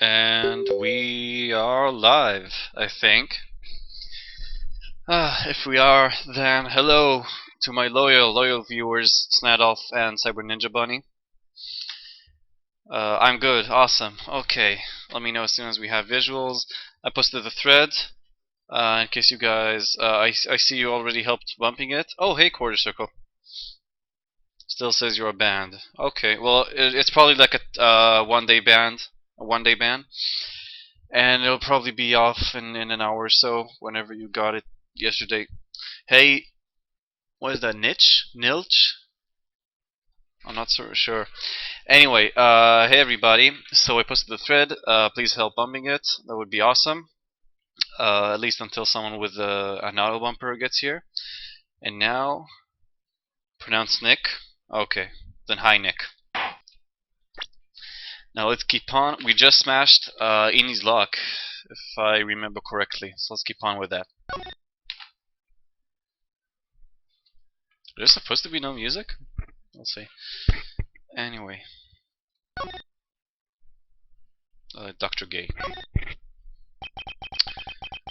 And we are live, I think. If we are, then hello to my loyal viewers, Snadolf and Cyber Ninja Bunny. I'm good, awesome. Okay, let me know as soon as we have visuals. I posted the thread. In case you guys, I see you already helped bumping it. Oh, hey, Quarter Circle. Still says you're a band. Okay, well, it's probably like a one-day ban, and it'll probably be off in an hour or so. Whenever you got it yesterday. Hey, what is that? Niche? Nilch? I'm not so sure. Anyway, hey everybody. So I posted the thread. Please help bumping it. That would be awesome. At least until someone with an auto bumper gets here. And now, pronounce Nick. Okay, then hi Nick. Now let's keep on. We just smashed Ini's lock, if I remember correctly. So let's keep on with that. There's supposed to be no music? We'll see. Anyway. Dr. Gay.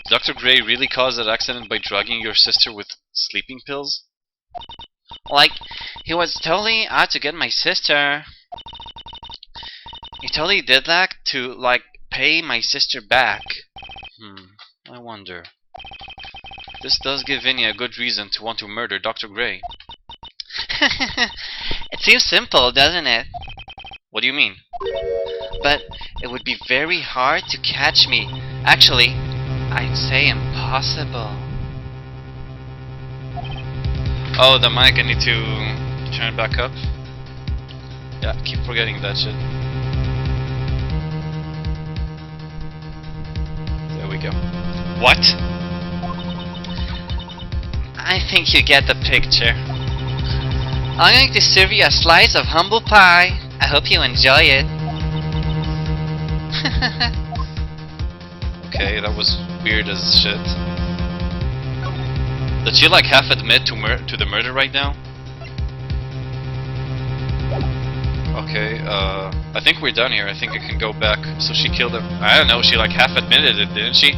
Dr. Gray really caused that accident by drugging your sister with sleeping pills? Like, he was totally out to get my sister. He totally did that to, like, pay my sister back. I wonder. This does give Vinny a good reason to want to murder Dr. Gray. It seems simple, doesn't it? What do you mean? But it would be very hard to catch me. Actually, I'd say impossible. Oh, the mic, I need to turn it back up. Yeah, keep forgetting that shit. There we go. What? I think you get the picture. I'm going to serve you a slice of humble pie. I hope you enjoy it. Okay, that was weird as shit. Did she like half admit to the murder right now? Okay, I think we're done here. I think I can go back. So she killed him. I don't know, she like half admitted it, didn't she?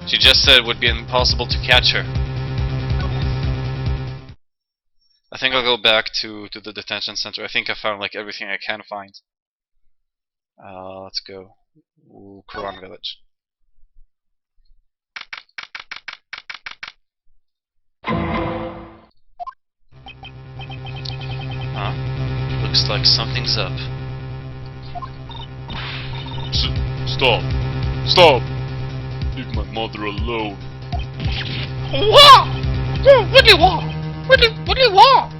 She just said it would be impossible to catch her. I think I'll go back to the detention center. I think I found like everything I can find. Let's go. Ooh, Quran Village. Looks like something's up. Stop! Stop! Leave my mother alone. What? What do you want? What do you want?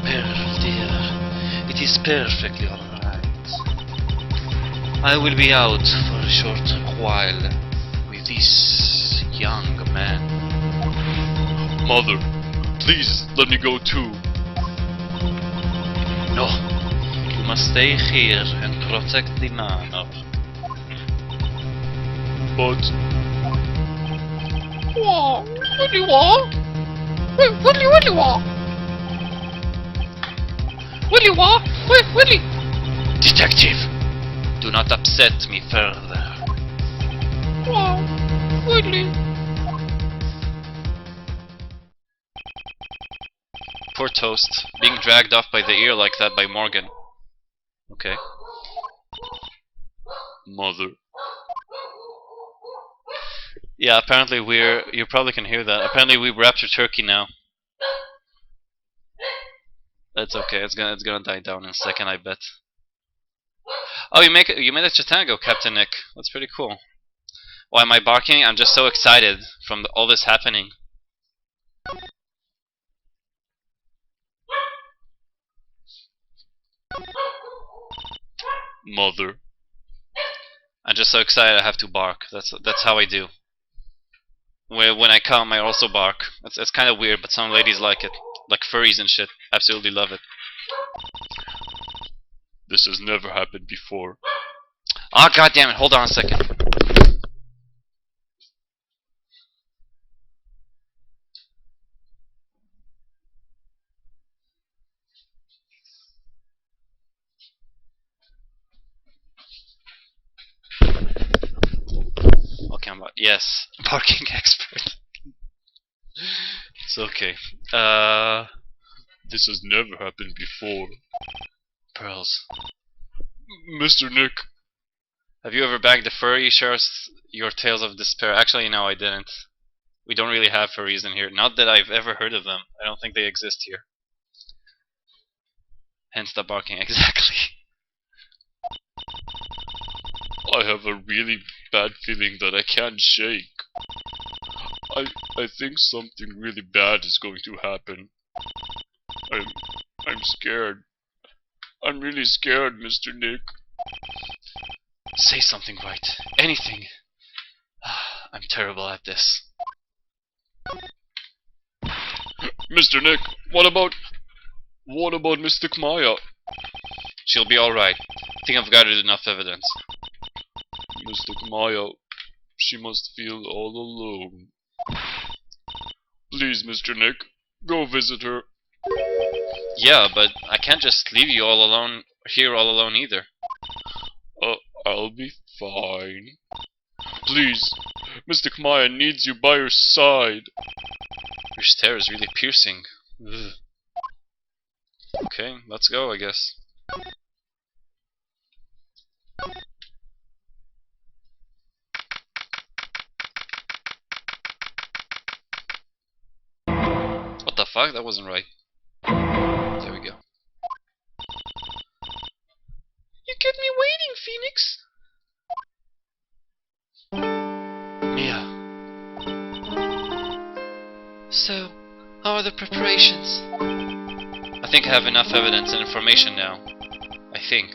Pearl, dear, it is perfectly alright. I will be out for a short while with this young man. Mother, please let me go too. No, you must stay here and protect the manor. But What do you want? What do you want? What do you want? What do you... Detective, do not upset me further. What do you... Poor Toast, being dragged off by the ear like that by Morgan. Okay. Mother. Yeah, apparently you probably can hear that. Apparently we raptured Turkey now. That's okay, it's gonna die down in a second, I bet. Oh, you made it to Tango, Captain Nick. That's pretty cool. Why am I barking? I'm just so excited from all this happening. Mother. I'm just so excited I have to bark. That's how I do. When I come, I also bark. It's kind of weird, but some ladies like it. Like furries and shit. Absolutely love it. This has never happened before. Oh, god damn it. Hold on a second. Yes, barking expert. It's okay. This has never happened before. Pearls. Mr. Nick, Have you ever bagged a furry? Share us your tales of despair. Actually, no, I didn't. We don't really have furries in here. Not that I've ever heard of them. I don't think they exist here. Hence the barking, exactly. I have a really bad feeling that I can't shake. I think something really bad is going to happen. I'm scared. I'm really scared, Mr. Nick. Say something, Wright. Anything. I'm terrible at this. Mr. Nick, what about Mystic Maya? She'll be alright. I think I've gathered enough evidence. Mystic Maya, she must feel all alone. Please, Mr. Nick, go visit her. Yeah, but I can't just leave you all alone here all alone either. I'll be fine. Please, Mystic Maya needs you by her side. Your stare is really piercing. Ugh. Okay, let's go, I guess. What the fuck? That wasn't right. There we go. You kept me waiting, Phoenix. Mia. So, how are the preparations? I think I have enough evidence and information now. I think.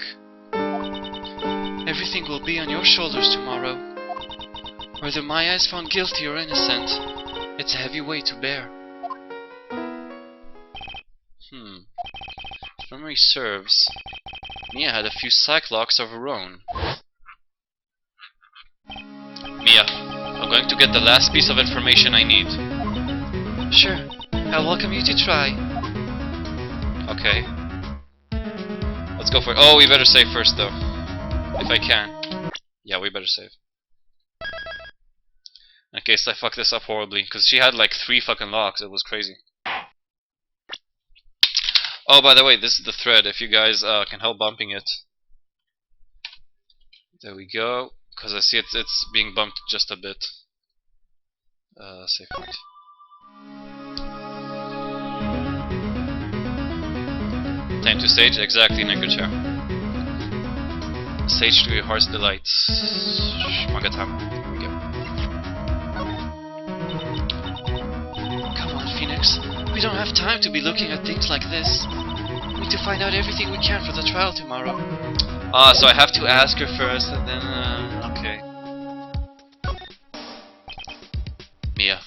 Everything will be on your shoulders tomorrow. Whether Maya is found guilty or innocent, it's a heavy weight to bear. If memory serves, Mia had a few cyclocks of her own. Mia, I'm going to get the last piece of information I need. Sure, I welcome you to try. Okay. Let's go for it. Oh, we better save first, though. If I can. Yeah, we better save. In case I fuck this up horribly. Because she had like 3 fucking locks. It was crazy. Oh, by the way, this is the thread. If you guys can help bumping it. There we go. Because I see it's being bumped just a bit. Save point. Time to stage, exactly, Necrochair. Sage to your heart's delight. Shmagatam. Here we go. Come on, Phoenix. We don't have time to be looking at things like this. We need to find out everything we can for the trial tomorrow. So I have to ask her first and then, okay. Mia.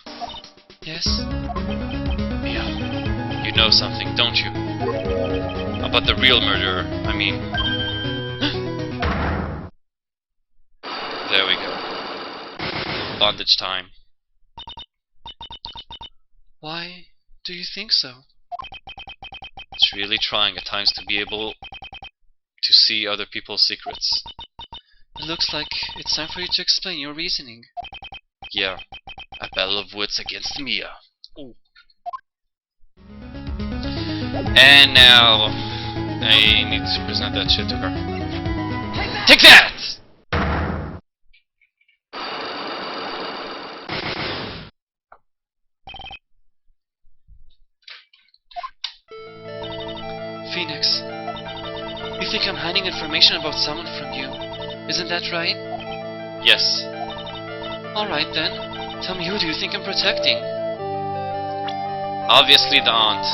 Yes? Mia. You know something, don't you? About the real murderer, I mean. There we go. Bondage time. Why do you think so? It's really trying at times to be able to see other people's secrets. It looks like it's time for you to explain your reasoning. Yeah. A battle of wits against Mia. Ooh. And now I need to present that shit to her. Take that! Phoenix, you think I'm hiding information about someone from you. Isn't that right? Yes. Alright then. Tell me, who do you think I'm protecting? Obviously the aunt.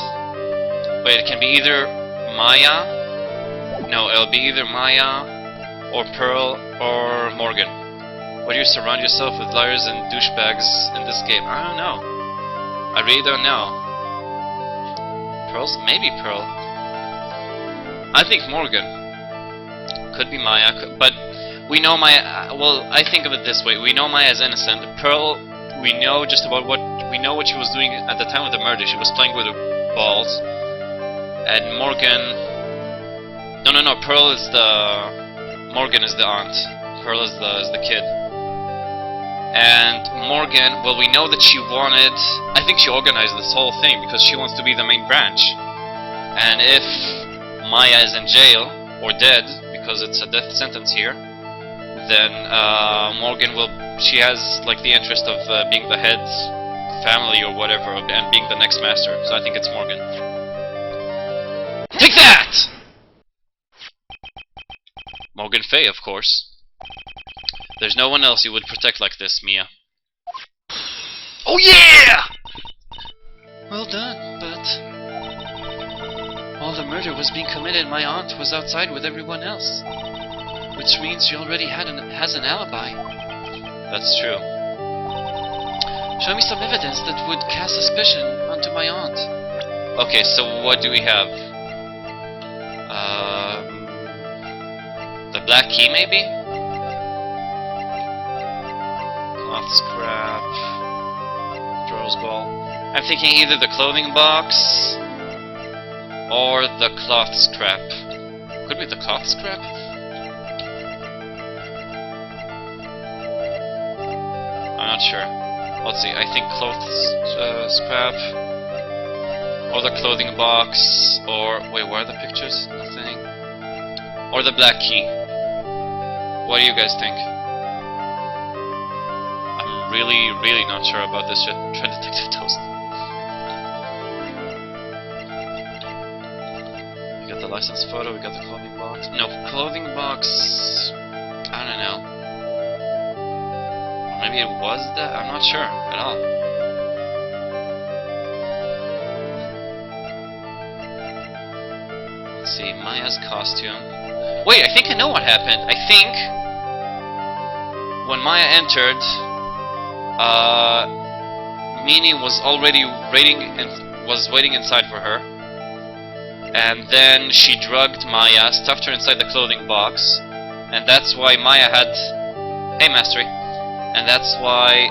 Wait, it can be either Maya. No, it'll be either Maya or Pearl or Morgan. Why do you surround yourself with liars and douchebags in this game? I don't know. I really don't know. Pearl's? Maybe Pearl. I think Morgan. Could be Maya, but we know Maya. Well, I think of it this way: we know Maya's innocent. Pearl, we know just about what she was doing at the time of the murder. She was playing with her balls. And Morgan. No. Pearl is the. Morgan is the aunt. Pearl is the kid. And Morgan, well, we know that she wanted... I think she organized this whole thing because she wants to be the main branch. And if Maya is in jail, or dead, because it's a death sentence here, then Morgan will... She has, like, the interest of being the head family or whatever, and being the next master. So I think it's Morgan. Take that! Morgan Fay, of course. There's no one else you would protect like this, Mia. Oh yeah! Well done, but... while the murder was being committed, my aunt was outside with everyone else. Which means she already has an alibi. That's true. Show me some evidence that would cast suspicion onto my aunt. Okay, so what do we have? The black key, maybe? Cloth scrap. Rose ball. I'm thinking either the clothing box or the cloth scrap. Could be the cloth scrap? I'm not sure. Let's see, I think cloth scrap, or the clothing box, or... wait, where are the pictures? Nothing. Or the black key. What do you guys think? I'm really not sure about this shit. Try Detective Toast. We got the license photo, we got the clothing box. No, clothing box... I don't know. Maybe it was that? I'm not sure at all. Let's see, Maya's costume. Wait, I think I know what happened. I think when Maya entered, Meanie was already waiting inside for her. And then she drugged Maya, stuffed her inside the clothing box, and that's why Maya had... Hey, Mastery. And that's why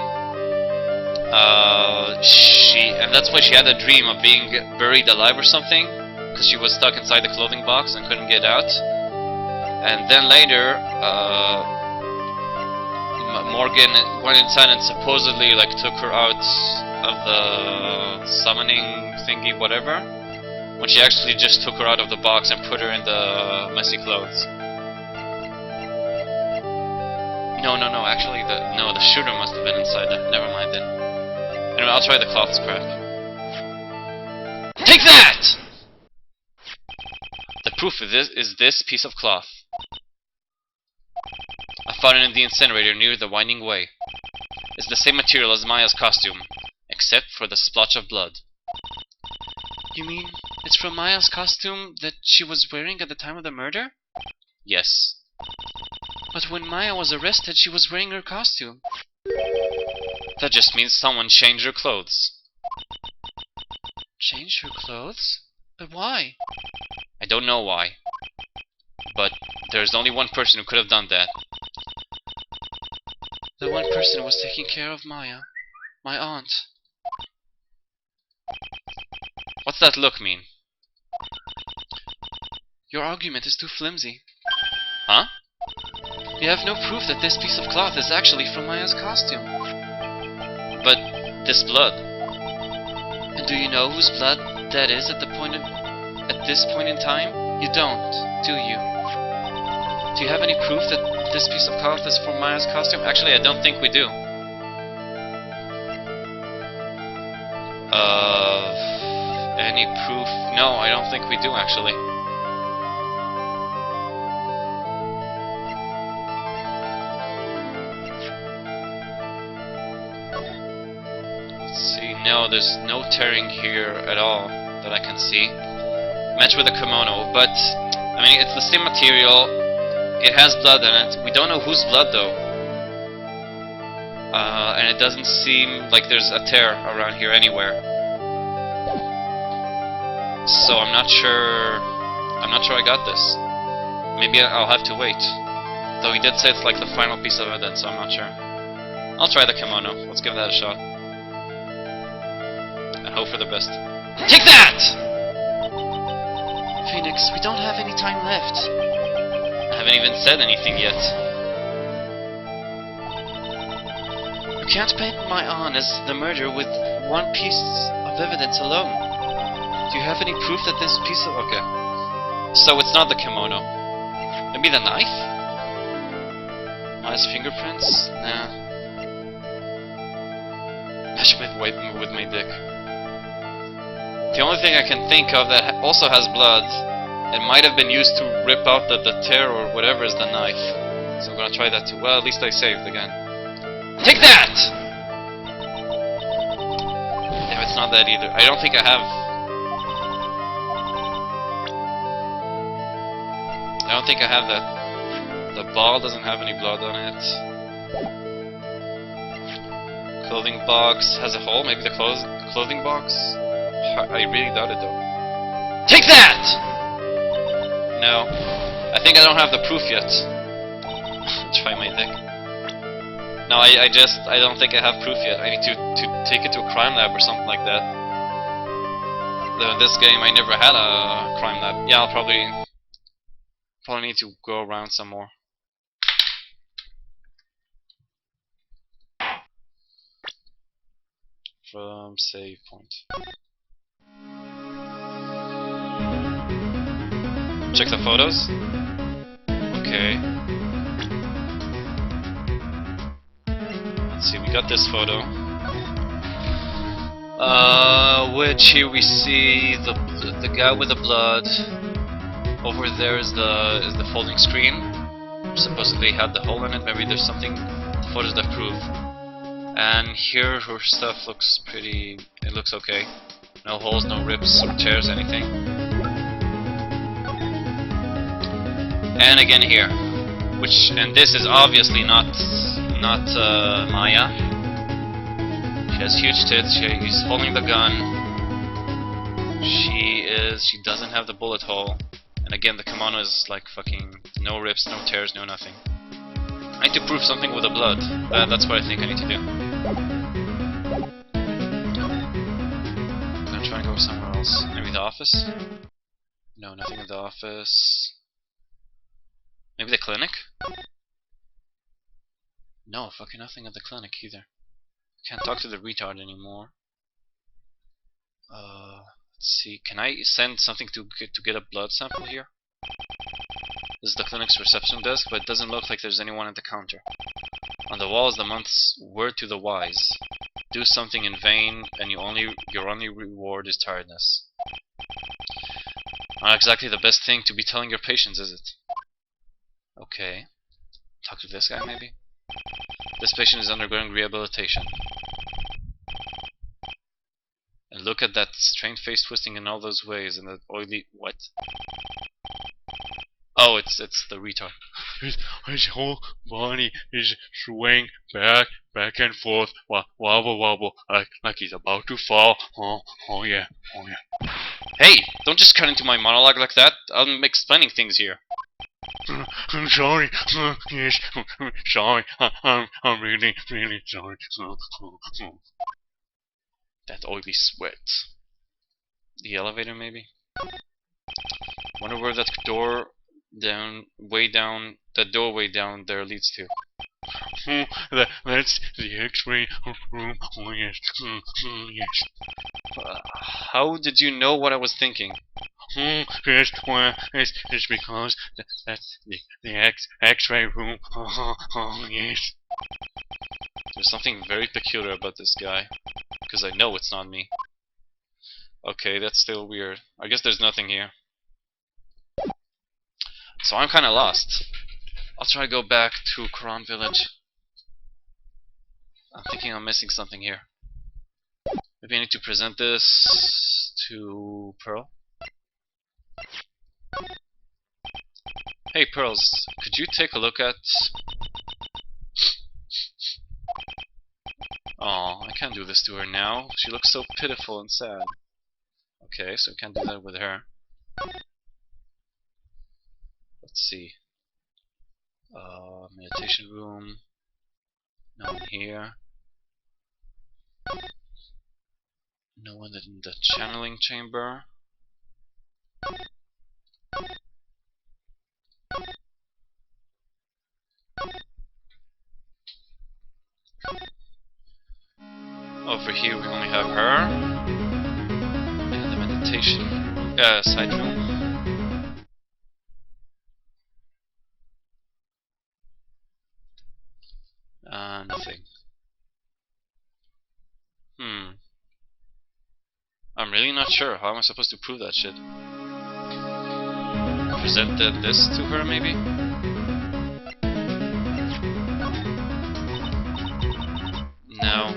she had a dream of being buried alive or something, because she was stuck inside the clothing box and couldn't get out. And then later, Morgan went inside and supposedly like took her out of the summoning thingy, whatever, when she actually just took her out of the box and put her in the messy clothes. No, actually, the shooter must have been inside there. Never mind then. Anyway, I'll try the cloth scrap. Take that! The proof of this is this piece of cloth. I found it in the incinerator near the winding way. It's the same material as Maya's costume, except for the splotch of blood. You mean it's from Maya's costume that she was wearing at the time of the murder? Yes. But when Maya was arrested, she was wearing her costume. That just means someone changed her clothes. Changed her clothes? But why? I don't know why. But there's only one person who could have done that. The one person who was taking care of Maya. My aunt. What's that look mean? Your argument is too flimsy. Huh? You have no proof that this piece of cloth is actually from Maya's costume. But this blood. And do you know whose blood that is at this point in time? You don't, do you? Do you have any proof that this piece of cloth is from Maya's costume? Actually, I don't think we do. Any proof? No, I don't think we do, actually. No, there's no tearing here at all that I can see. Match with a kimono, but I mean it's the same material. It has blood in it. We don't know whose blood though, and it doesn't seem like there's a tear around here anywhere. So I'm not sure I got this. Maybe I'll have to wait. Though he did say it's like the final piece of evidence, so I'm not sure. I'll try the kimono. Let's give that a shot. Hope for the best. Take that! Phoenix, we don't have any time left. I haven't even said anything yet. can't paint my aunt as the murderer with one piece of evidence alone. Do you have any proof that this piece of... Okay. So it's not the kimono. Maybe the knife? Maya's fingerprints? Nah. Match with my dick. The only thing I can think of that also has blood, it might have been used to rip out the tear or whatever is the knife. So I'm gonna try that too. Well, at least I saved again. Take that! Damn, it's not that either. I don't think I have... I don't think I have that. The ball doesn't have any blood on it. Clothing box has a hole. Maybe the clothing box? I really doubt it though. Take that! No. I think I don't have the proof yet. Try my dick. No, I don't think I have proof yet. I need to take it to a crime lab or something like that. This game I never had a crime lab. Yeah, I'll probably need to go around some more. From save point. Check the photos. Okay. Let's see, we got this photo. Which here we see the guy with the blood. Over there is the folding screen. Supposedly had the hole in it. Maybe there's something photos that prove. And here her stuff looks pretty... It looks okay. No holes, no rips or tears, anything. And again here. And this is obviously not Maya. She has huge tits, she's holding the gun. She doesn't have the bullet hole. And again, the kimono is like fucking no rips, no tears, no nothing. I need to prove something with the blood. That's what I think I need to do. I'm gonna try and go somewhere else. Maybe the office? No, nothing in the office. Maybe the clinic? No, fucking nothing at the clinic either. Can't talk to the retard anymore. Let's see. Can I send something to get a blood sample here? This is the clinic's reception desk, but it doesn't look like there's anyone at the counter. On the wall is the month's word to the wise. Do something in vain, and your only reward is tiredness. Not exactly the best thing to be telling your patients, is it? Okay. Talk to this guy, maybe? This patient is undergoing rehabilitation. And look at that strange face twisting in all those ways, and that oily... What? Oh, it's the retard. His whole body is swaying back and forth, wobble, like he's about to fall. Oh yeah. Hey, don't just cut into my monologue like that. I'm explaining things here. I'm sorry. Yes, sorry. I'm really sorry. That oily sweat. The elevator, maybe? Wonder where that doorway down there leads to. That's the X-ray room. Oh yes, yes. How did you know what I was thinking? Yes, well, it's because that's the X-ray room. Oh yes. There's something very peculiar about this guy, because I know it's not me. Okay, that's still weird. I guess there's nothing here. So I'm kinda lost. I'll try to go back to Quran Village. I'm thinking I'm missing something here. Maybe I need to present this to Pearl. Hey Pearls, could you take a look at... Oh, I can't do this to her now. She looks so pitiful and sad. Okay, so I can't do that with her. Let's see. Meditation room. No one here. No one in the channeling chamber. we only have her. And the meditation side room. Nothing. I'm really not sure. How am I supposed to prove that shit? Present this to her, maybe? No.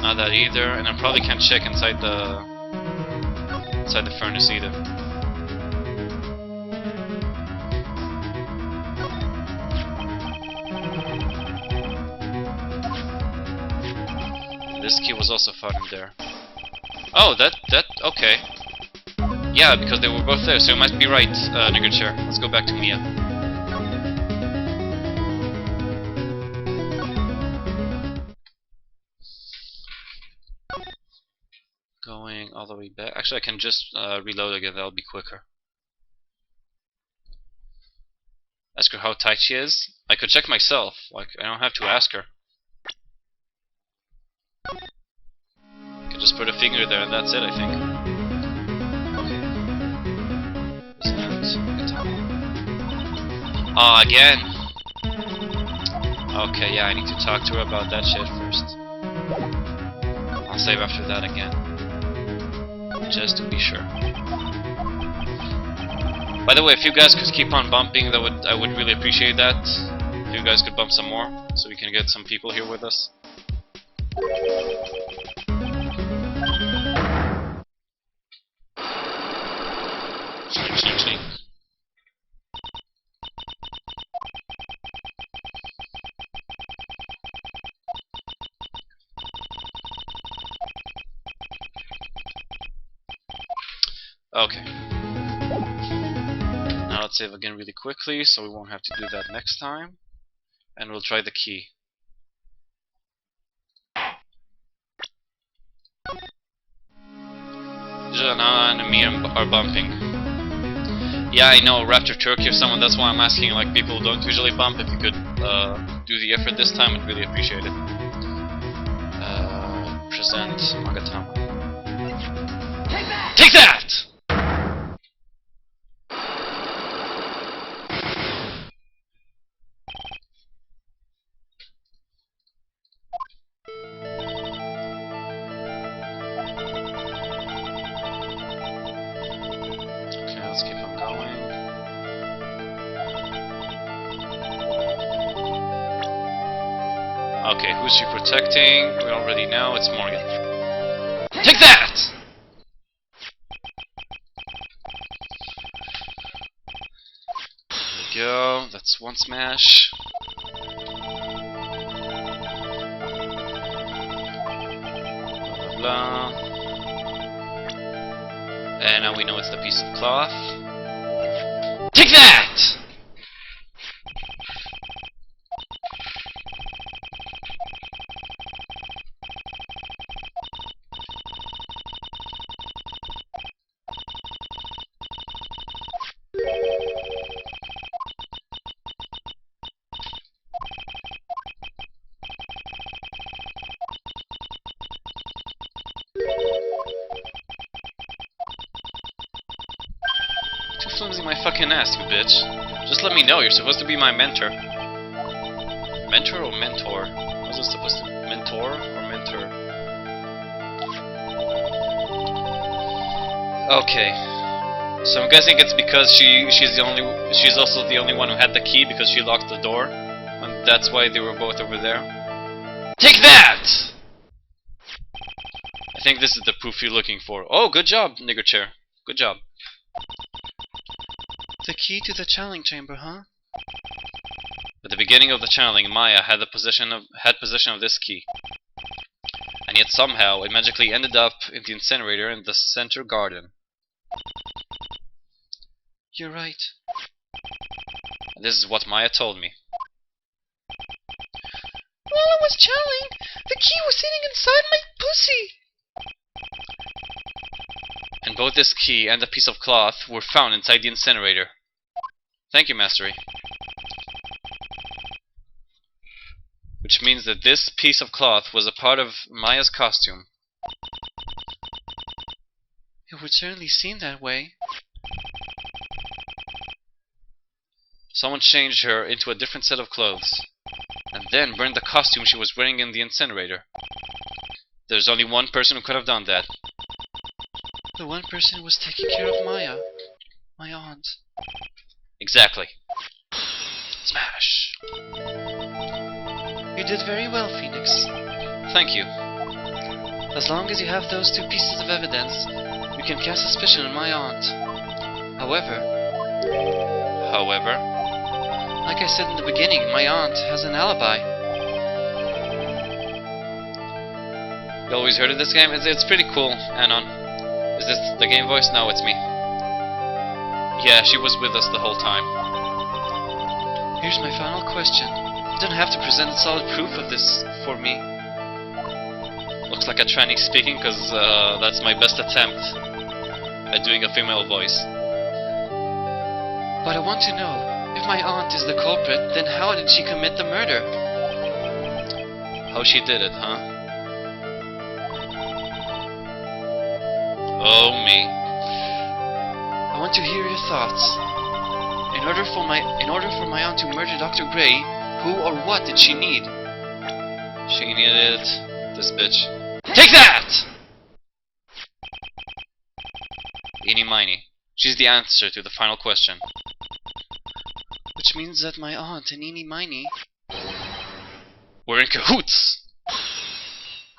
Not that either. And I probably can't check inside the furnace either. This key was also found in there. Oh, okay. Yeah, because they were both there, so it must be right, nigger chair. Let's go back to Mia. Going all the way back. Actually, I can just reload again, that'll be quicker. Ask her how tight she is. I could check myself, like, I don't have to ask her. I could just put a finger there and that's it, I think. Oh, again! Okay, yeah, I need to talk to her about that shit first. I'll save after that again. Just to be sure. By the way, if you guys could keep on bumping, I would really appreciate that. If you guys could bump some more, so we can get some people here with us. Chink, chink, chink. Okay. Now let's save again really quickly, so we won't have to do that next time. And we'll try the key. Jana and me are bumping. Yeah, I know, Raptor Turkey or someone, that's why I'm asking, like, people who don't usually bump, if you could do the effort this time, I'd really appreciate it. Present Magatama. Take that! Take that! Let's keep on going. Okay, who's she protecting? We already know, it's Morgan. Take that! There we go, that's one smash. Blah, blah, blah. And now we know it's the piece of cloth. Take that! Too flimsy my fucking ass, you bitch. Just let me know, you're supposed to be my mentor. Mentor or mentor? Was it supposed to mentor or mentor? Okay. So I'm guessing it's because she's also the only one who had the key because she locked the door. And that's why they were both over there. Take that! I think this is the proof you're looking for. Oh, good job, nigger chair. Good job. The key to the channeling chamber, huh? At the beginning of the channeling, Maya had possession of this key. And yet somehow it magically ended up in the incinerator in the center garden. You're right. And this is what Maya told me. While I was channeling, the key was sitting inside my pussy. And both this key and a piece of cloth were found inside the incinerator. Thank you, Mastery. Which means that this piece of cloth was a part of Maya's costume. It would certainly seem that way. Someone changed her into a different set of clothes, and then burned the costume she was wearing in the incinerator. There's only one person who could have done that. The one person who was taking care of Maya. My aunt. Exactly. Smash! You did very well, Phoenix. Thank you. As long as you have those two pieces of evidence, you can cast suspicion on my aunt. However, like I said in the beginning, my aunt has an alibi. You always heard of this game? It's pretty cool, Anon. Is this the game voice? No, it's me. Yeah, she was with us the whole time. Here's my final question. You don't have to present solid proof of this for me. Looks like a tranny speaking, because that's my best attempt at doing a female voice. But I want to know, if my aunt is the culprit, then how did she commit the murder? How she did it, huh? Oh me. I want to hear your thoughts. In order for my aunt to murder Dr. Gray, who or what did she need? She needed this bitch. Take that! Eeny miny. She's the answer to the final question. Which means that my aunt and Eeny Miny... We're in cahoots!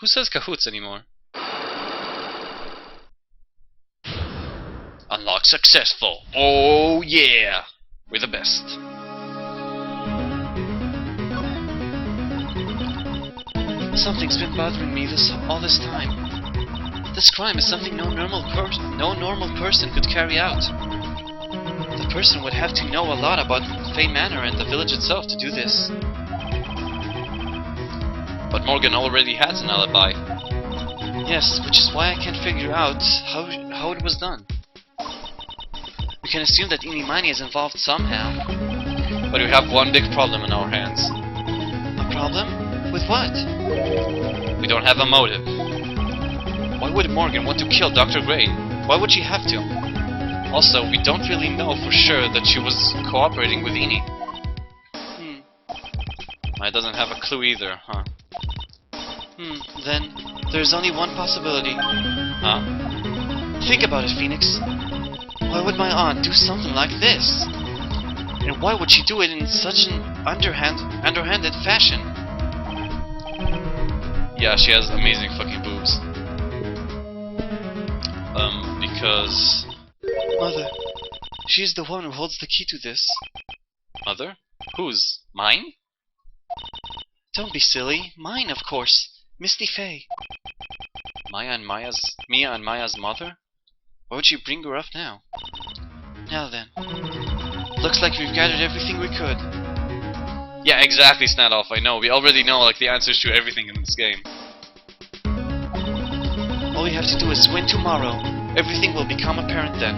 Who says cahoots anymore? Unlock successful! Oh yeah! We're the best. Something's been bothering me all this time. This crime is something no normal person could carry out. The person would have to know a lot about Fay Manor and the village itself to do this. But Morgan already has an alibi. Yes, which is why I can't figure out how it was done. We can assume that Eeny Miny is involved somehow. But we have one big problem in our hands. A problem? With what? We don't have a motive. Why would Morgan want to kill Dr. Gray? Why would she have to? Also, we don't really know for sure that she was cooperating with Eeny. I doesn't have a clue either, huh? Then there's only one possibility. Huh? Think about it, Phoenix. Why would my aunt do something like this? And why would she do it in such an underhanded fashion? Yeah, she has amazing fucking boobs. Because... Mother. She's the one who holds the key to this. Mother? Whose? Mine? Don't be silly. Mine, of course. Misty Fay. Mia and Maya's mother? Why would you bring her up now? Now then. Looks like we've gathered everything we could. Yeah, exactly, Snadoff, I know. We already know, like, the answers to everything in this game. All we have to do is win tomorrow. Everything will become apparent then.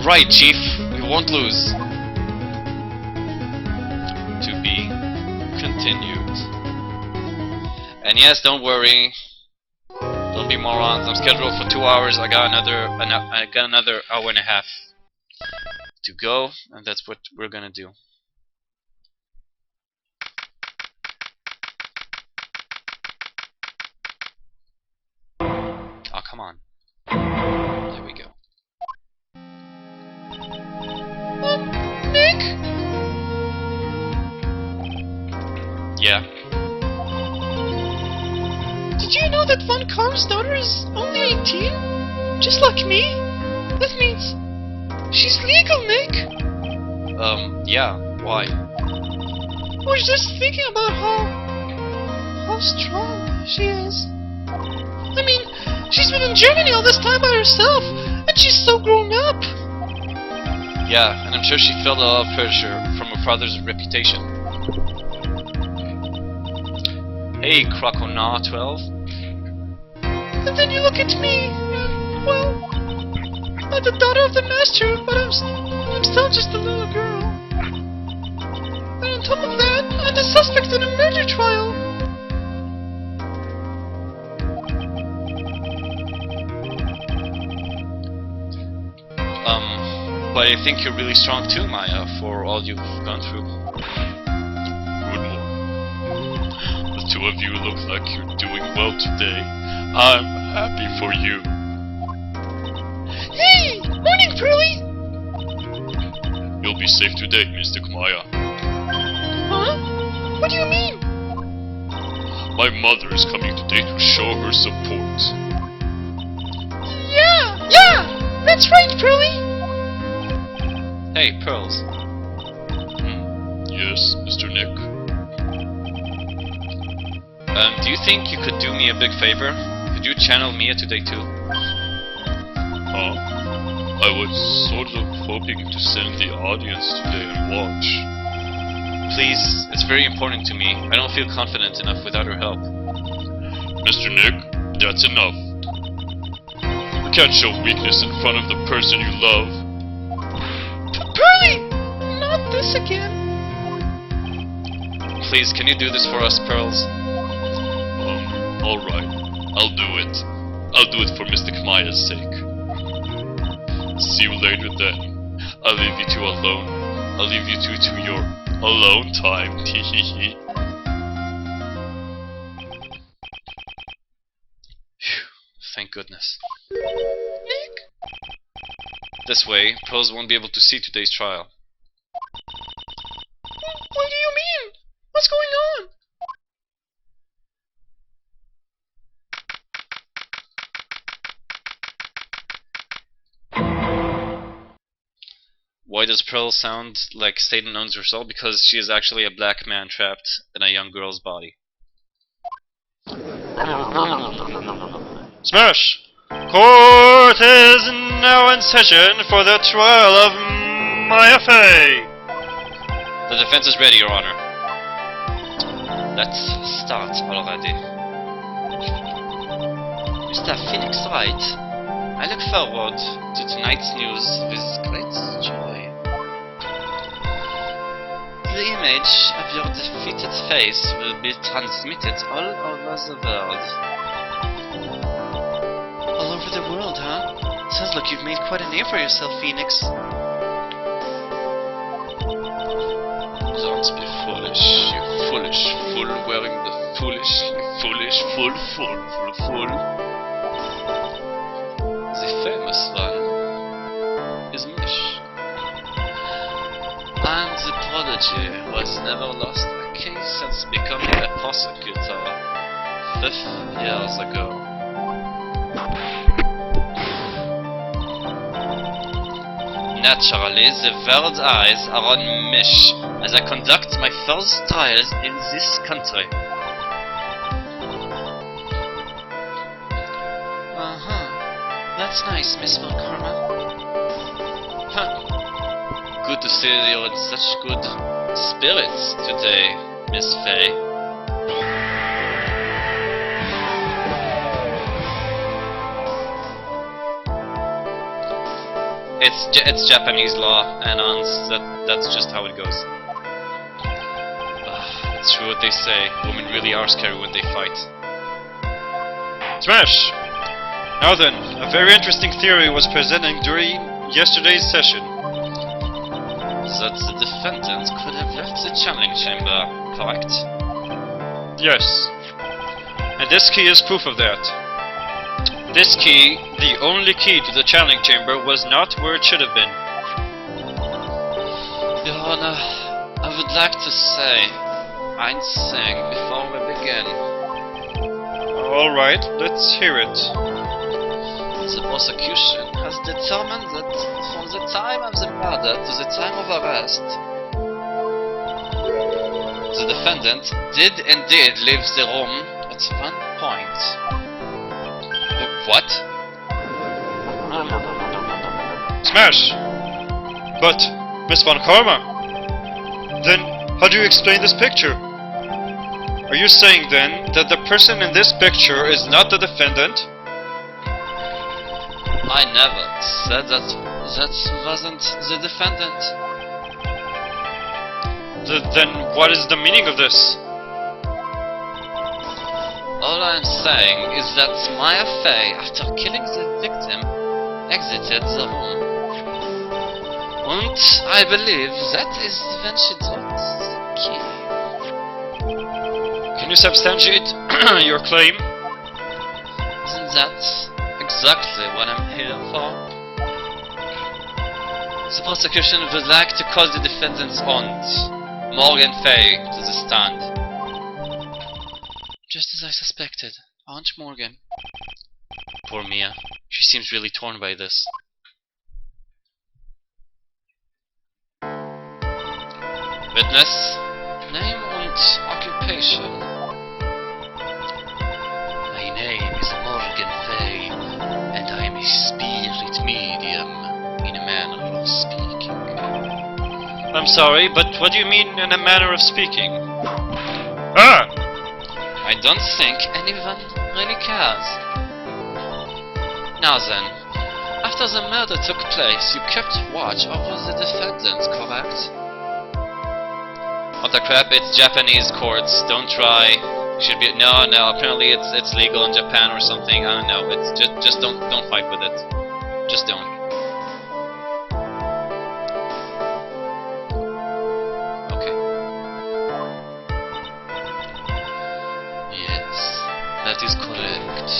Right, Chief. We won't lose. To be continued. And yes, don't worry. Don't be morons. I'm scheduled for 2 hours. I got another hour and a half to go, and that's what we're gonna do. Oh, come on. There we go. Nick? Yeah. Did you know that Von Carm's daughter is only 18? Just like me? That means she's legal, Nick. Yeah. Why? I was just thinking about how strong she is. I mean, she's been in Germany all this time by herself, and she's so grown up. Yeah, and I'm sure she felt a lot of pressure from her father's reputation. Hey, Crocona 12. And then you look at me, and, well, I'm the daughter of the master, but I'm still just a little girl. And on top of that, I'm the suspect in a murder trial. But I think you're really strong too, Maya, for all you've gone through. Good morning. The two of you look like you're doing well today. I'm happy for you. Hey! Morning, Pearly! You'll be safe today, Mr. Maya. Huh? What do you mean? My mother is coming today to show her support. Yeah! That's right, Pearly! Hey, Pearls. Yes, Mr. Nick. Do you think you could do me a big favor? Could you channel Mia today too? Huh? I was sort of hoping to send the audience today and watch. Please, it's very important to me. I don't feel confident enough without her help. Mr. Nick, that's enough. You can't show weakness in front of the person you love. Pearly! Not this again. Please, can you do this for us, Pearls? Alright. I'll do it. I'll do it for Mr. Kamaya's sake. See you later then. I'll leave you two alone. I'll leave you two to your alone time. Teehee. Thank goodness. Nick? This way, Pearls won't be able to see today's trial. What do you mean? What's going on? Why does Pearl sound like Satan owns her soul? Because she is actually a black man trapped in a young girl's body. Smash! Court is now in session for the trial of Maya Fey. The defense is ready, Your Honor. Let's start already. Mr. Phoenix Wright, I look forward to tonight's news with great joy. The image of your defeated face will be transmitted all over the world. All over the world, huh? Sounds like you've made quite a name for yourself, Phoenix. Don't be foolish, you foolish fool wearing the foolish fool. The famous one is Mish. And the prodigy who has never lost a case since becoming a prosecutor 50 years ago. Naturally, the world's eyes are on Mish as I conduct my first trials in this country. That's nice, Miss Malkarma. Good to see you're in such good spirits today, Miss Fey. It's Japanese law, and that's just how it goes. It's true what they say. Women really are scary when they fight. Smash! Now then, a very interesting theory was presented during yesterday's session. That the defendant could have left the channeling chamber, correct? Yes. And this key is proof of that. This key, the only key to the channeling chamber, was not where it should have been. Your Honor, I would like to say one thing before we begin. Alright, let's hear it. The prosecution has determined that from the time of the murder to the time of arrest, the defendant did indeed leave the room at one point. What? Smash! But, Miss Von Karma, then how do you explain this picture? Are you saying then that the person in this picture is not the defendant? I never said that wasn't the defendant. Then what is the meaning of this? All I'm saying is that Maya Fey, after killing the victim, exited the room. Und I believe that is when she dropped the key. Can you substantiate your claim? Isn't that exactly what I'm here for? The prosecution would like to call the defendant's aunt, Morgan Fay, to the stand. Just as I suspected, Aunt Morgan. Poor Mia. She seems really torn by this. Witness, name and occupation. My name is Morgan Fay, and I'm a spirit medium, in a manner of speaking. I'm sorry, but what do you mean in a manner of speaking? Ah! I don't think anyone really cares. Now then, after the murder took place, you kept watch over the defendant, correct? What the crap, it's Japanese courts, don't try. Should be no, apparently it's legal in Japan or something, I don't know. It's just don't fight with it. Just don't. Okay. Yes, that is correct.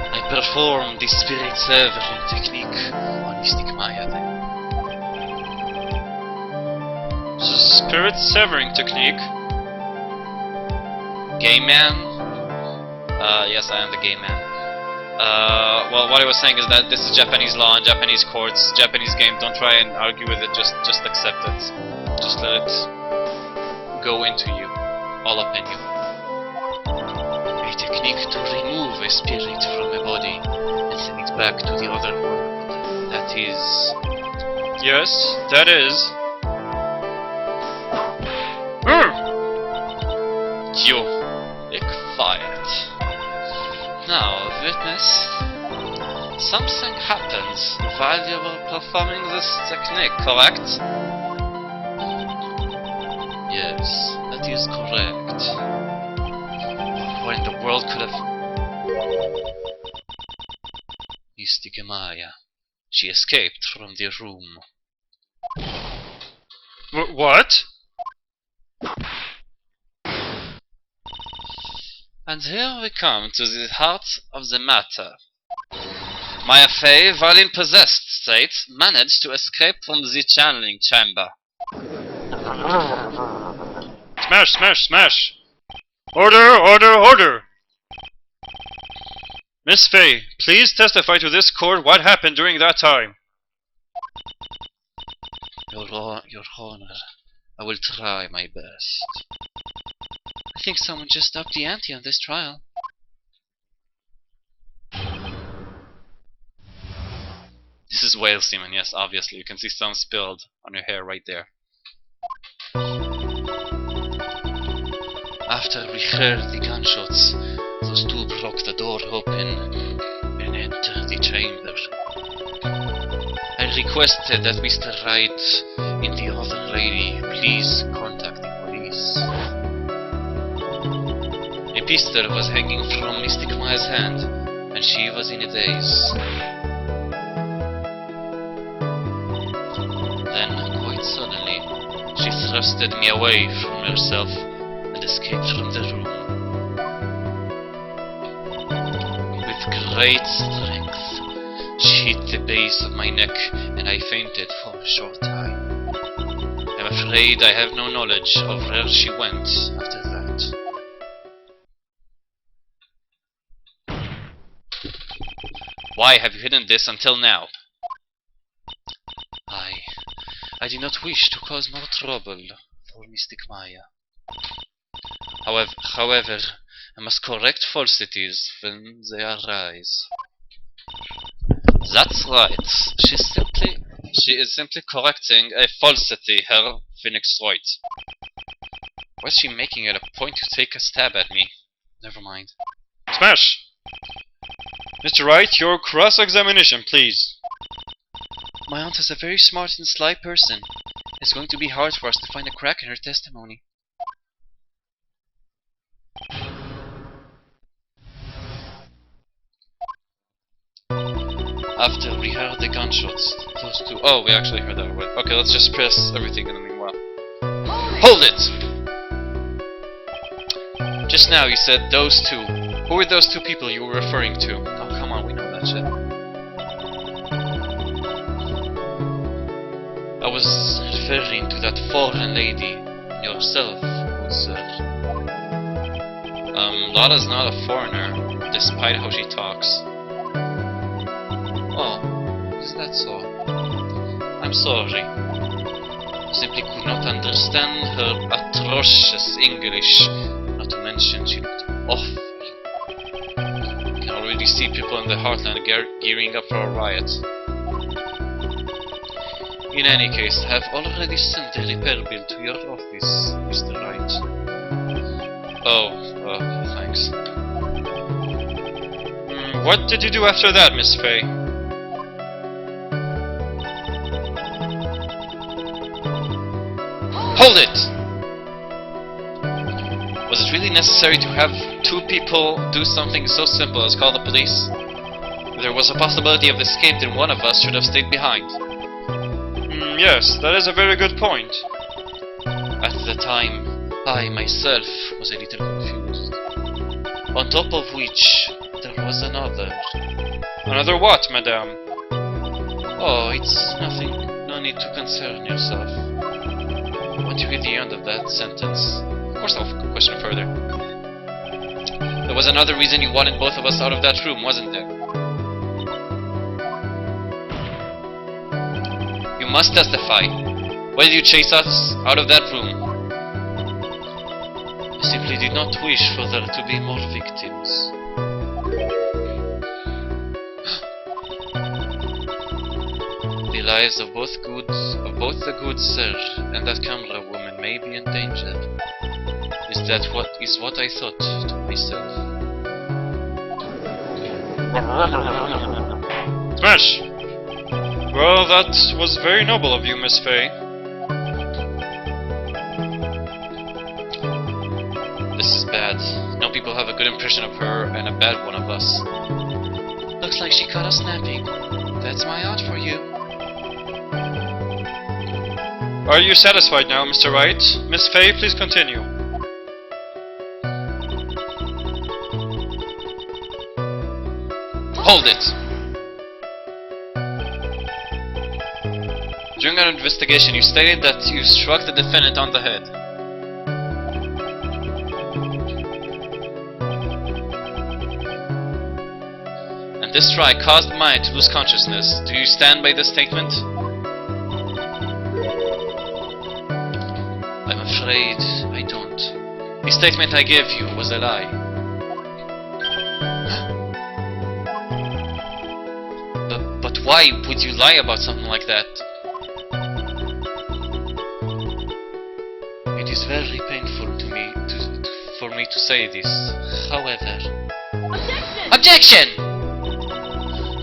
I performed the spirit severing technique on Mystic Maya then. Spirit severing technique? Gay man? Yes, I am the gay man. Well, what I was saying is that this is Japanese law and Japanese courts, Japanese game. Don't try and argue with it. Just accept it. Just let it go into you, all up in you. A technique to remove a spirit from a body and send it back to the other world. That is. Yes, that is. You quiet. Now, witness, something happens while you were performing this technique, correct? Yes, that is correct. What in the world could have... Mystic Maya. She escaped from the room. What? And here we come to the heart of the matter. Maya Fey, while in possessed state, managed to escape from the channeling chamber. Smash, smash, smash! Order, order, order! Miss Fay, please testify to this court what happened during that time. Your Honor, I will try my best. I think someone just upped the ante on this trial. This is whale semen, yes, obviously. You can see some spilled on your hair right there. After we heard the gunshots, those two broke the door open and entered the chamber. I requested that Mr. Wright and the other lady please contact the police. A pistol was hanging from Mystic Maya's hand, and she was in a daze. Then, quite suddenly, she thrusted me away from herself and escaped from the room. With great strength, she hit the base of my neck, and I fainted for a short time. I'm afraid I have no knowledge of where she went after that. Why have you hidden this until now? I did not wish to cause more trouble for Mystic Maya. However, I must correct falsities when they arise. That's right. She is simply correcting a falsity, Herr Phoenix Wright. Why is she making it a point to take a stab at me? Never mind. Smash! Mr. Wright, your cross-examination, please. My aunt is a very smart and sly person. It's going to be hard for us to find a crack in her testimony. After we heard the gunshots, those two... Oh, we actually heard that, right? Okay, let's just press everything in the meanwhile. Hold it! Just now you said those two. Who were those two people you were referring to? Oh, come on, we know that shit. I was referring to that foreign lady. Yourself, good sir. Lada's not a foreigner, despite how she talks. Oh, is that so? I'm sorry. Simply could not understand her atrocious English. Not to mention she looked awful. I can already see people in the heartland gearing up for a riot. In any case, I have already sent a repair bill to your office, Mr. Wright. Oh, thanks. What did you do after that, Miss Faye? Hold it! Was it really necessary to have two people do something so simple as call the police? If there was a possibility of escape, then one of us should have stayed behind. Yes, that is a very good point. At the time, I myself was a little confused. On top of which, there was another. Another what, madame? Oh, it's nothing. No need to concern yourself. Once you hear the end of that sentence, of course I'll question further. There was another reason you wanted both of us out of that room, wasn't there? You must testify. Why did you chase us out of that room? I simply did not wish for there to be more victims. The lives of both the good sir and that camera woman may be in danger. Is what I thought to myself. Smash! Well, that was very noble of you, Miss Faye. This is bad. Now people have a good impression of her and a bad one of us. Looks like she caught us napping. That's my out for you. Are you satisfied now, Mr. Wright? Miss Faye, please continue. Hold it! During our investigation, you stated that you struck the defendant on the head. And this strike caused Maya to lose consciousness. Do you stand by this statement? I'm afraid I don't. The statement I gave you was a lie. But why would you lie about something like that? It is very painful to me for me to say this. However... Objection!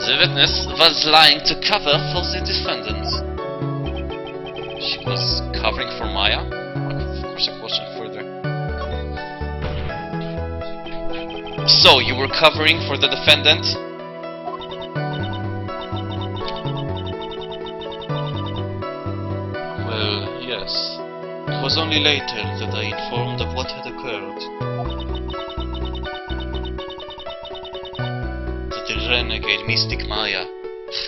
The witness was lying to cover for the defendant. She was covering for Maya? Of course I questioned further. So, you were covering for the defendant? Well, yes. It was only later that I informed of what had occurred. That the renegade mystic Maya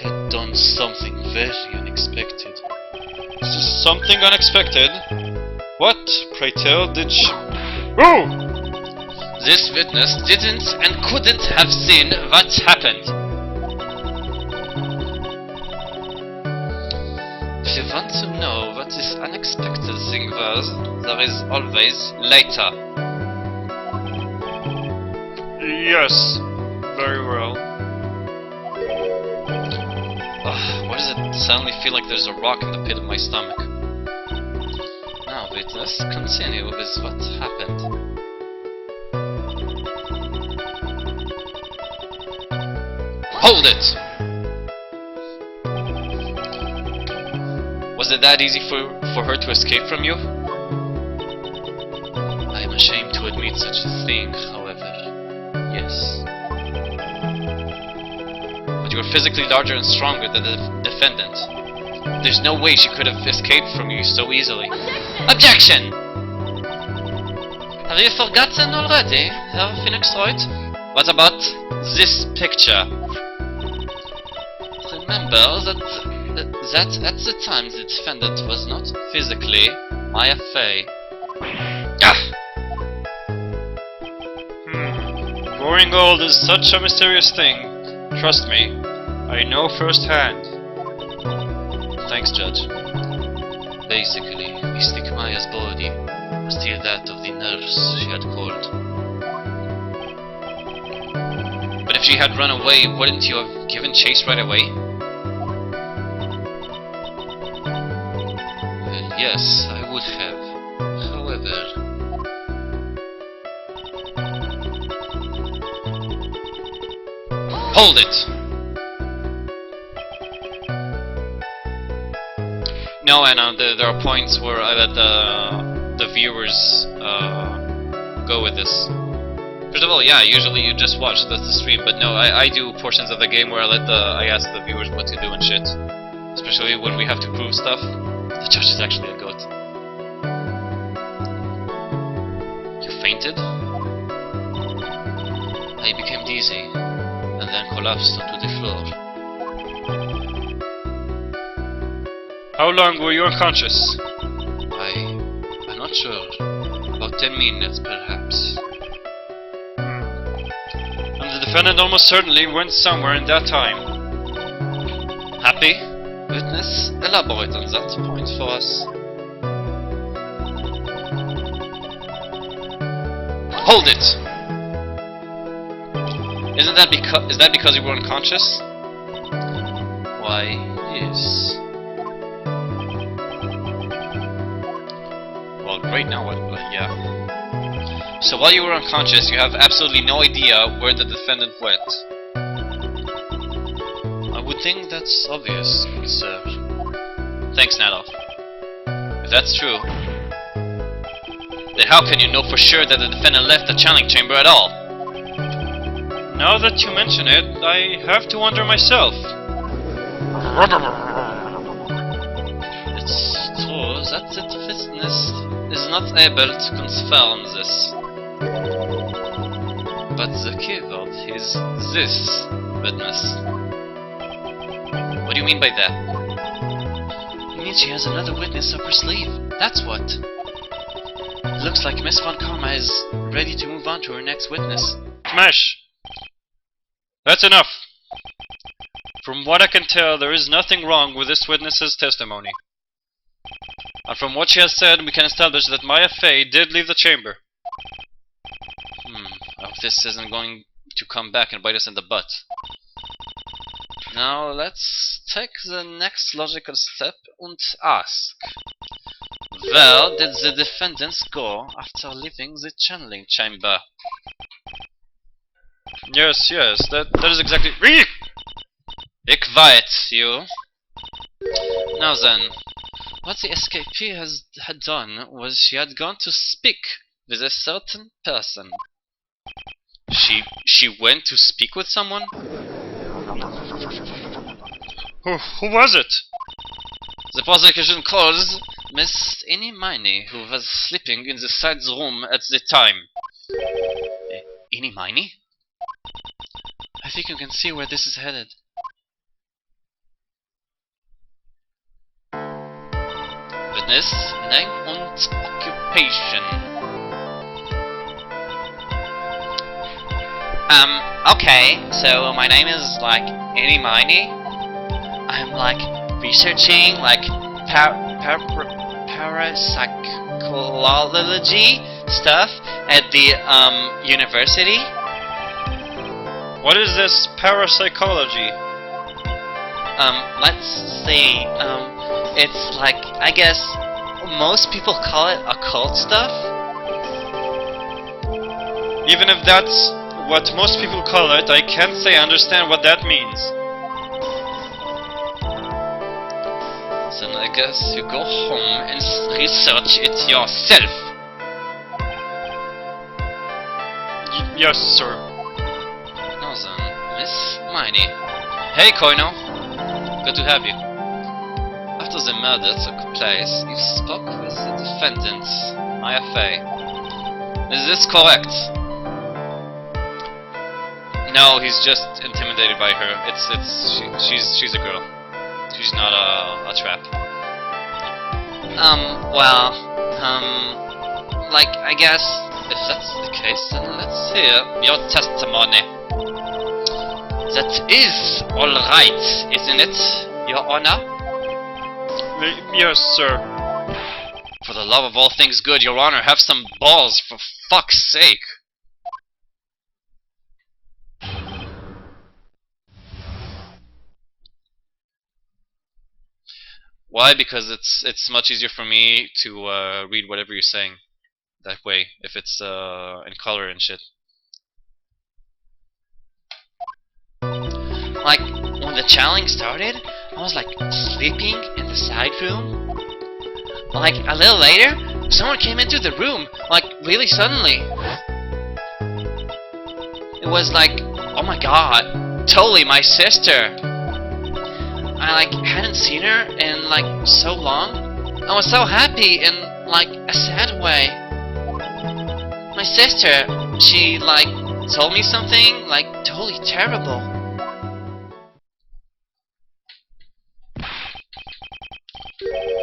had done something very unexpected. Something unexpected? What, pray tell, did she... Oh! This witness didn't and couldn't have seen what happened. If you want to know what this unexpected thing was, there is always later. Yes, very well. Why does it suddenly feel like there's a rock in the pit of my stomach? Now, witness, continue with what happened. Hold it! Was it that easy for her to escape from you? I am ashamed to admit such a thing, however. Yes. But but you were physically larger and stronger than the defendant. There's no way she could have escaped from you so easily. Objection! Have you forgotten already, Herr Phoenix Wright? What about this picture? Remember that at the time the defendant was not physically Maya Fey. Ah! Growing old is such a mysterious thing. Trust me, I know firsthand. Thanks, Judge. Basically, Mystic Maya's body was still that of the nurse she had called. But if she had run away, wouldn't you have given chase right away? Well, yes, I would have. However... Hold it! No, Anna, there are points where I let the viewers go with this. First of all, yeah, usually you just watch the stream, but no, I do portions of the game where I ask the viewers what to do and shit. Especially when we have to prove stuff. The judge is actually a goat. You fainted? I became dizzy, and then collapsed onto the floor. How long were you unconscious? I'm not sure. About 10 minutes, perhaps. And the defendant almost certainly went somewhere in that time. Happy? Witness, elaborate on that point for us. Hold it! Is that because you were unconscious? Why, yes. Well, right now, yeah. So while you were unconscious, you have absolutely no idea where the defendant went. I would think that's obvious, sir. Thanks, Nadov. If that's true, then how can you know for sure that the defendant left the channeling chamber at all? Now that you mention it, I have to wonder myself. It's true that the witness is not able to confirm this. But the keyword is this witness. What do you mean by that? It means she has another witness up her sleeve. That's what. It looks like Miss Von Karma is ready to move on to her next witness. Smash! That's enough. From what I can tell, there is nothing wrong with this witness's testimony. And from what she has said, we can establish that Maya Fey did leave the chamber. I hope this isn't going to come back and bite us in the butt. Now let's take the next logical step and ask. Where did the defendants go after leaving the channeling chamber? Yes, that is exactly... Be quiet, you! Now then, what the escapee had done was she had gone to speak with a certain person. She went to speak with someone? Who was it? The prosecution calls Miss Inimini, who was sleeping in the side room at the time. Inimini? I think you can see where this is headed. Witness, name and occupation. Okay, so my name is like Inimini. I'm like researching like parapsychology stuff at the university. What is this parapsychology? Let's see. It's like, I guess most people call it occult stuff. Even if that's what most people call it, I can't say I understand what that means. Then I guess you go home and research it yourself. Yes, sir. Now then, Miss Miney, Hey, Koino. Good to have you. After the murder took place, you spoke with the defendant, Maya Fey. Is this correct? No, he's just intimidated by her. She's a girl. She's not a trap. Like, I guess, if that's the case, then let's hear your testimony. That is alright, isn't it, Your Honor? Yes, sir. For the love of all things good, Your Honor, have some balls, for fuck's sake! Why? Because it's much easier for me to read whatever you're saying that way, if it's in color and shit. Like, when the challenge started, I was like sleeping in the side room. Like, a little later, someone came into the room, like, really suddenly. It was like, oh my god, totally my sister. I like hadn't seen her in like so long. I was so happy in like a sad way. My sister, she like told me something like totally terrible.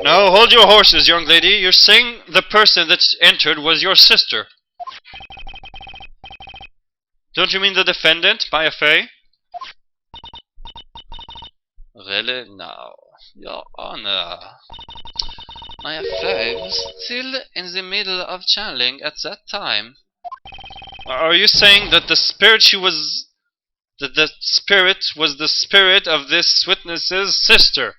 Now hold your horses, young lady. You're saying the person that entered was your sister. Don't you mean the defendant, Maya Fey? Really? No. Your Honor. Maya Fey was still in the middle of channeling at that time. Are you saying that the spirit that the spirit was the spirit of this witness's sister?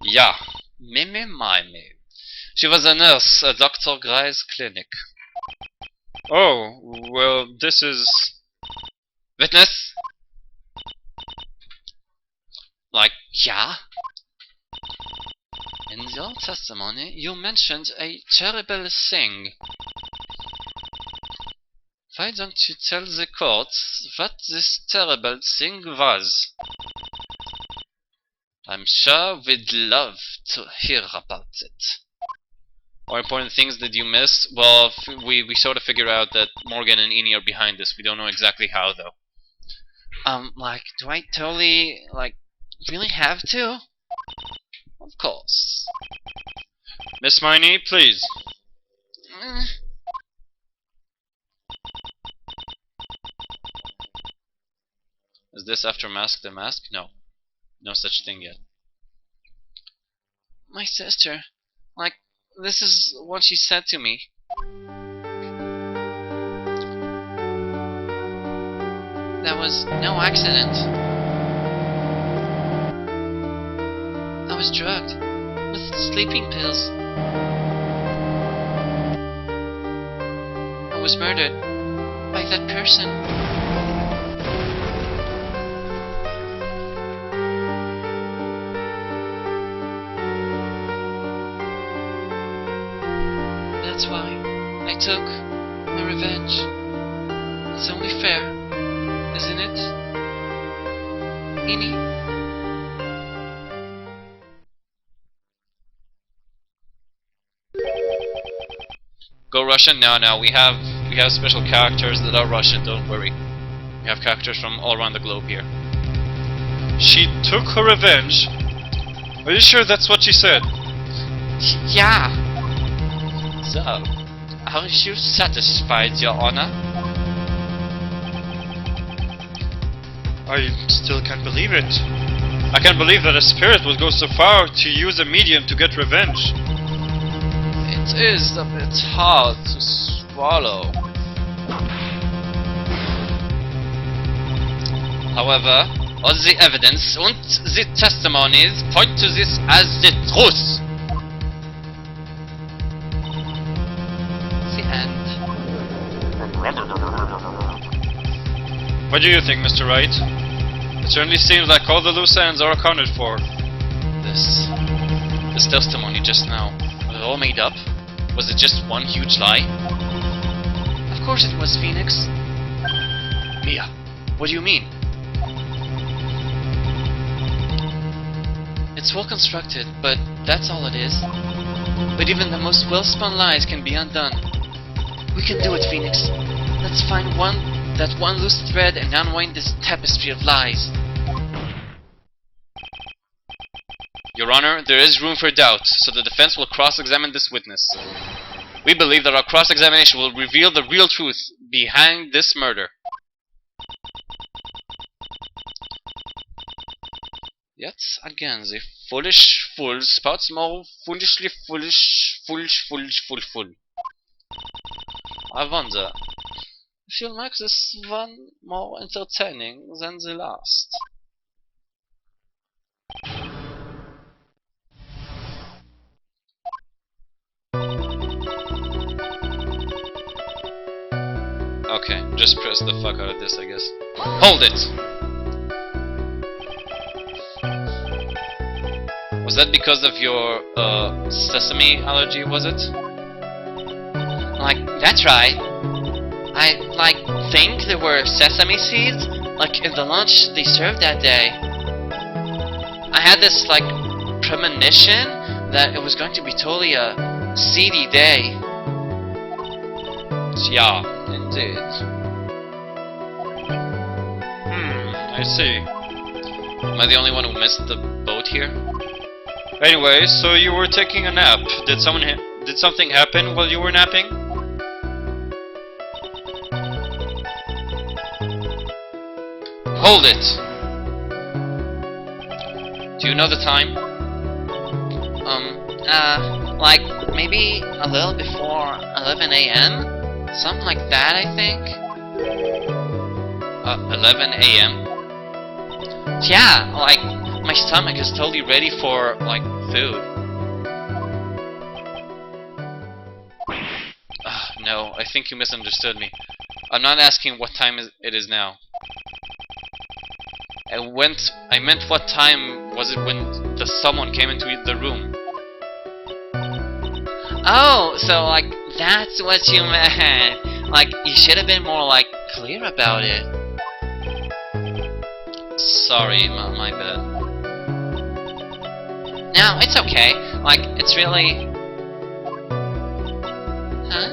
Yeah. Mimi Mimi. She was a nurse at Dr. Gray's clinic. Oh, well, this is... Witness? Like, yeah? In your testimony, you mentioned a terrible thing. Why don't you tell the court what this terrible thing was? I'm sure we'd love to hear about it. More important things that you missed? Well, we sort of figured out that Morgan and Eni are behind this. We don't know exactly how, though. Like, do I totally, like, really have to? Of course. Miss Miney, please. Is this after Mask the Mask? No. No such thing yet. My sister. Like, this is what she said to me. There was no accident. I was drugged with sleeping pills. I was murdered by that person. That's why I took my revenge. It's only fair, isn't it? Eni? Go Russian? No, we have special characters that are Russian, don't worry. We have characters from all around the globe here. She took her revenge? Are you sure that's what she said? Yeah. So, are you satisfied, Your Honor? I still can't believe it. I can't believe that a spirit would go so far to use a medium to get revenge. It is a bit hard to swallow. However, all the evidence and the testimonies point to this as the truth. The end. What do you think, Mr. Wright? It certainly seems like all the loose ends are accounted for. This testimony just now, was it all made up? Was it just one huge lie? Of course it was, Phoenix. Mia, What do you mean? It's well constructed, but that's all it is. But even the most well-spun lies can be undone. We can do it, Phoenix. Let's find that one loose thread and unwind this tapestry of lies. Your Honor, there is room for doubt, so the defense will cross-examine this witness. We believe that our cross-examination will reveal the real truth behind this murder. Yet again, the foolish fool spouts more foolishly full. I wonder if you'll make this one more entertaining than the last. Okay, just press the fuck out of this, I guess. Hold it! Was that because of your, sesame allergy, was it? Like, that's right. I, think there were sesame seeds, in the lunch they served that day. I had this, premonition that it was going to be totally a seedy day. Yeah, indeed. I see. Am I the only one who missed the boat here? Anyway, so you were taking a nap. Did something happen while you were napping? Hold it! Do you know the time? Maybe a little before 11 a.m.? Something like that, I think. 11 a.m.? Yeah, my stomach is totally ready for, food. No, I think you misunderstood me. I'm not asking what time it is now. I meant what time was it when someone came into the room? Oh, so, that's what you meant. You should have been more, clear about it. Sorry, my bad. No, it's okay. It's really... Huh?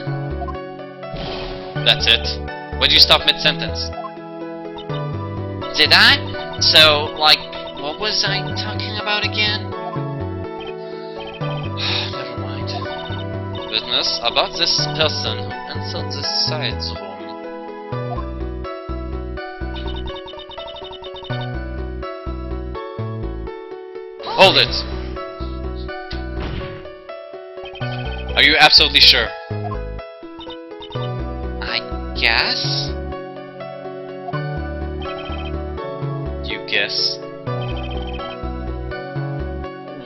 That's it. Why'd you stop mid-sentence? Did I? So, what was I talking about again? Never mind. Witness, about this person who entered the side room. Hold it! Are you absolutely sure? I guess? You guess?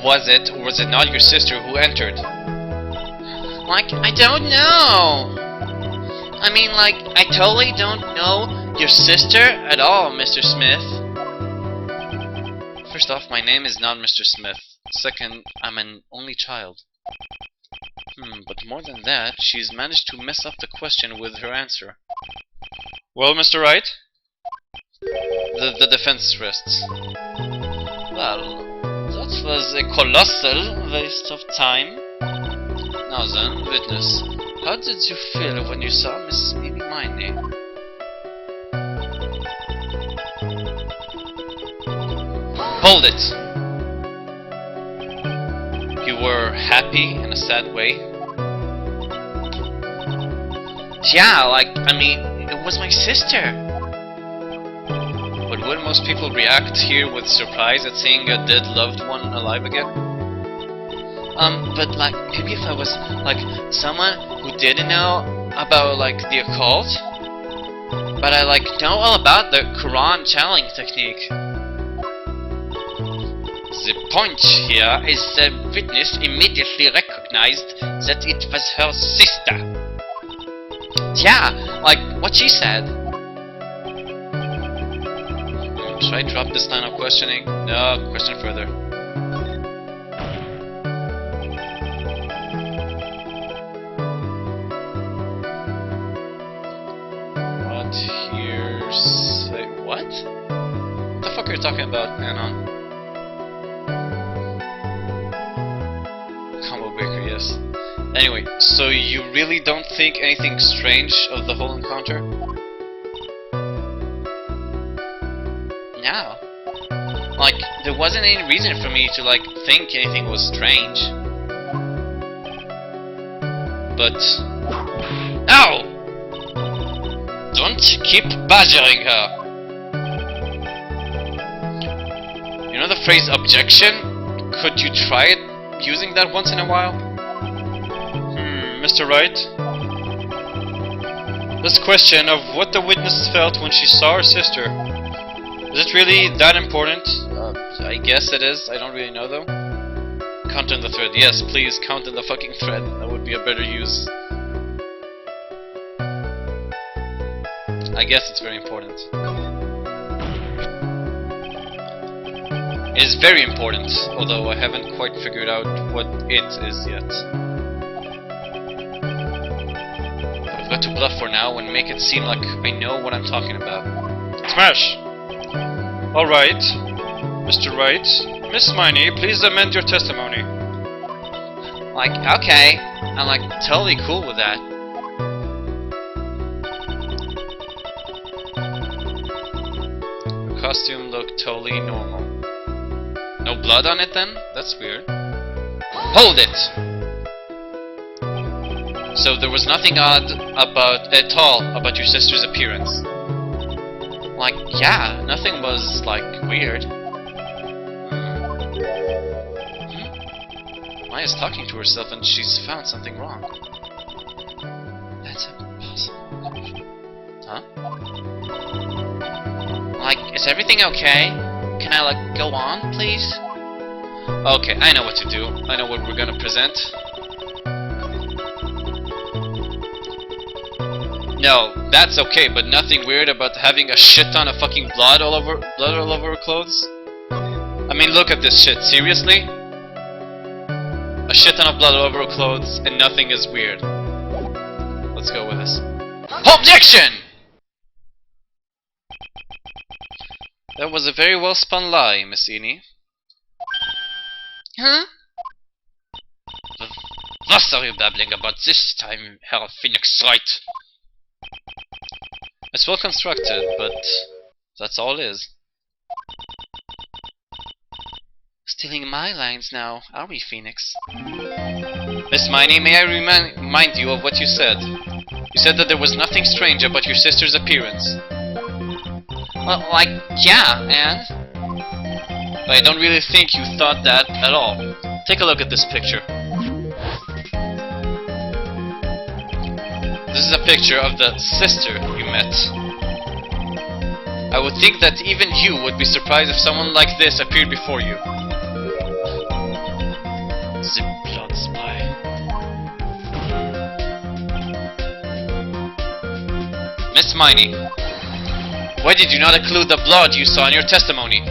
Was it or was it not your sister who entered? I don't know! I mean, I totally don't know your sister at all, Mr. Smith. First off, my name is not Mr. Smith. Second, I'm an only child. But more than that, she's managed to mess up the question with her answer. Well, Mr. Wright? The defense rests. Well, that was a colossal waste of time. Now then, witness, how did you feel when you saw Miss Mimi Miney? Hold it! You were happy in a sad way? Yeah, I mean, it was my sister. But wouldn't most people react here with surprise at seeing a dead loved one alive again? But maybe if I was, someone who didn't know about, the occult, but I, know all about the Quran channeling technique. The point here is the witness immediately recognized that it was her sister. Yeah, what she said. Should I drop this line of questioning? No, question further. What? What the fuck are you talking about, Anon? Combo Baker, yes. Anyway, so you really don't think anything strange of the whole encounter? No. Like, there wasn't any reason for me to, like, think anything was strange. But... Ow! Don't keep badgering her! You know the phrase objection? Could you try it using that once in a while? Mr. Wright? This question of what the witness felt when she saw her sister, is it really that important? I guess it is. I don't really know though. Count in the thread. Yes, please count in the fucking thread. That would be a better use. I guess it's very important. It is very important, although I haven't quite figured out what it is yet. But I've got to bluff for now and make it seem like I know what I'm talking about. Smash! Alright, Mr. Wright. Miss Miney, please amend your testimony. Like, okay. I'm like totally cool with that. Her costume looked totally normal. No blood on it then? That's weird. Hold it! So there was nothing odd at all about your sister's appearance? Like, yeah, nothing was, like, weird. Maya's talking to herself and she's found something wrong. That's impossible. Huh? Like, is everything okay? Can I, like, go on, please? Okay, I know what to do. I know what we're gonna present. No, that's okay, but nothing weird about having a shit ton of fucking blood all over her clothes? I mean, look at this shit, seriously? A shit ton of blood all over her clothes, and nothing is weird. Let's go with this. Objection! That was a very well spun lie, Miss Eni. Huh? What are you babbling about this time, Herr Phoenix Wright? It's well constructed, but that's all it is. Stealing my lines now, are we, Phoenix? Miss Miney, may I remind you of what you said? You said that there was nothing strange about your sister's appearance. Well, like, yeah, and? But I don't really think you thought that at all. Take a look at this picture. This is a picture of the sister you met. I would think that even you would be surprised if someone like this appeared before you. The blood spy. Miss Miney, why did you not include the blood you saw in your testimony?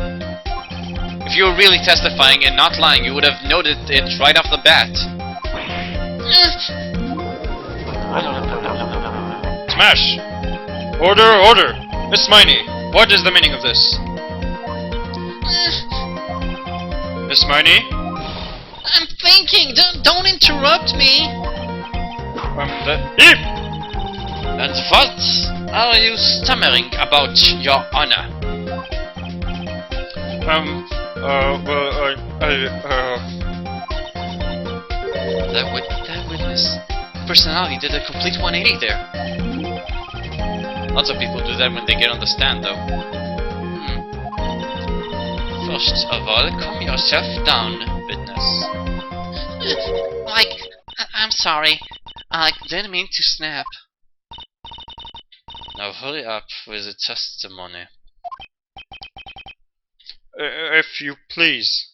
If you were really testifying and not lying, you would have noted it right off the bat. Smash! Order, order! Miss Miney, what is the meaning of this? Miss Miney? I'm thinking. Don't interrupt me. And what are you stammering about, Your Honor? Well, That witness personality did a complete 180 there. Lots of people do that when they get on the stand, though. First of all, calm yourself down, witness. I'm sorry. I Didn't mean to snap. Now hurry up with the testimony. if you please.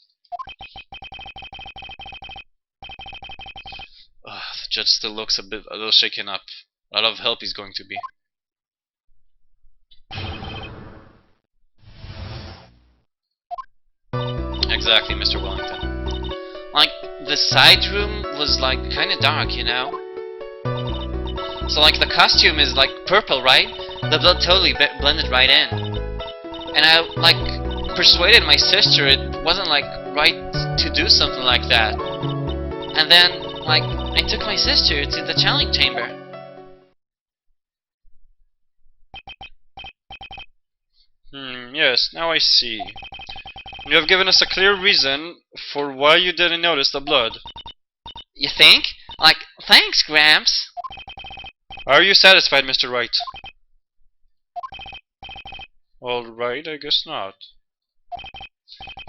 The judge still looks a little shaken up. A lot of help he's going to be. Exactly, Mr. Wellington. Like, the side room was like kinda dark, you know? So like the costume is like purple, right? The blood totally blended right in. and I like persuaded my sister it wasn't like right to do something like that. And then like I took my sister to the challenge chamber. Yes, now I see. You have given us a clear reason for why you didn't notice the blood. You think? Like, thanks, Gramps. Are you satisfied, Mr. Wright? Alright, I guess not.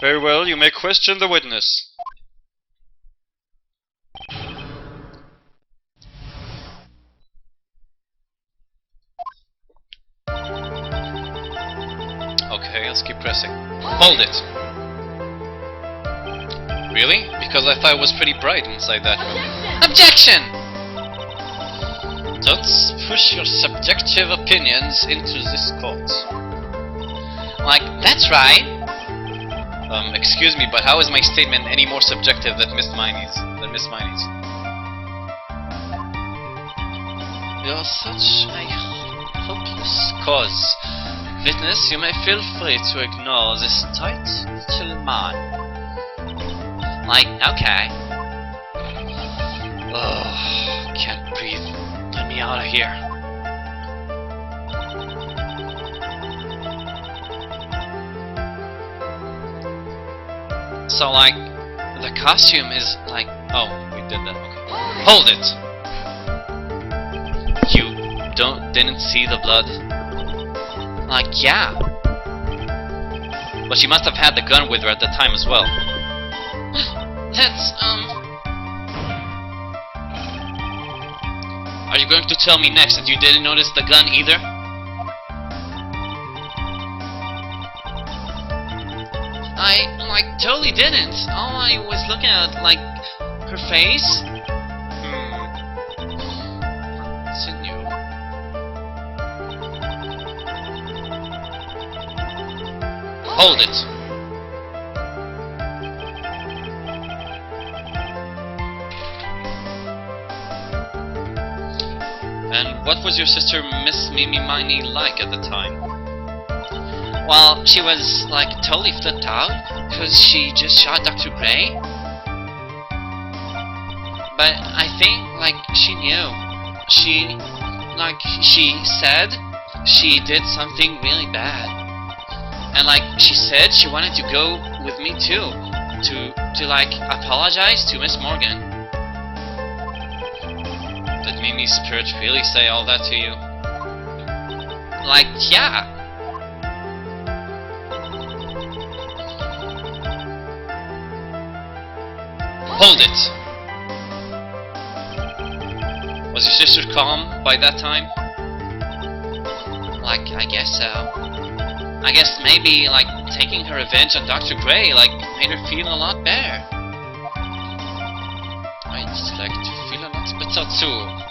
Very well, you may question the witness. Okay, let's keep pressing. Hold it! Really? Because I thought it was pretty bright inside that room. Objection! Don't push your subjective opinions into this court. Like, that's right. Excuse me, but how is my statement any more subjective than Miss Miney's? You're such a hopeless cause. Witness, you may feel free to ignore this tight little man. Like, okay. Oh, can't breathe. Let me out of here. So, like, the costume is like... Oh, we did that, okay. Hold it! You didn't see the blood? Like, yeah. But she must have had the gun with her at the time as well. That's, Are you going to tell me next that you didn't notice the gun either? I, like, totally didn't. All I was looking at, like, her face. It's in you. Hold it. And what was your sister Miss Mimi Miney like at the time? Well, she was like totally flipped out because she just shot Dr. Gray. But I think like she knew. She said she did something really bad. And like she said she wanted to go with me too to like apologize to Miss Morgan. Did Mimi's spirit really say all that to you? Like, yeah. Hold it! Was your sister calm by that time? Like, I guess so. I guess maybe, like, taking her revenge on Dr. Gray, like, made her feel a lot better. I'd like to feel a lot better too.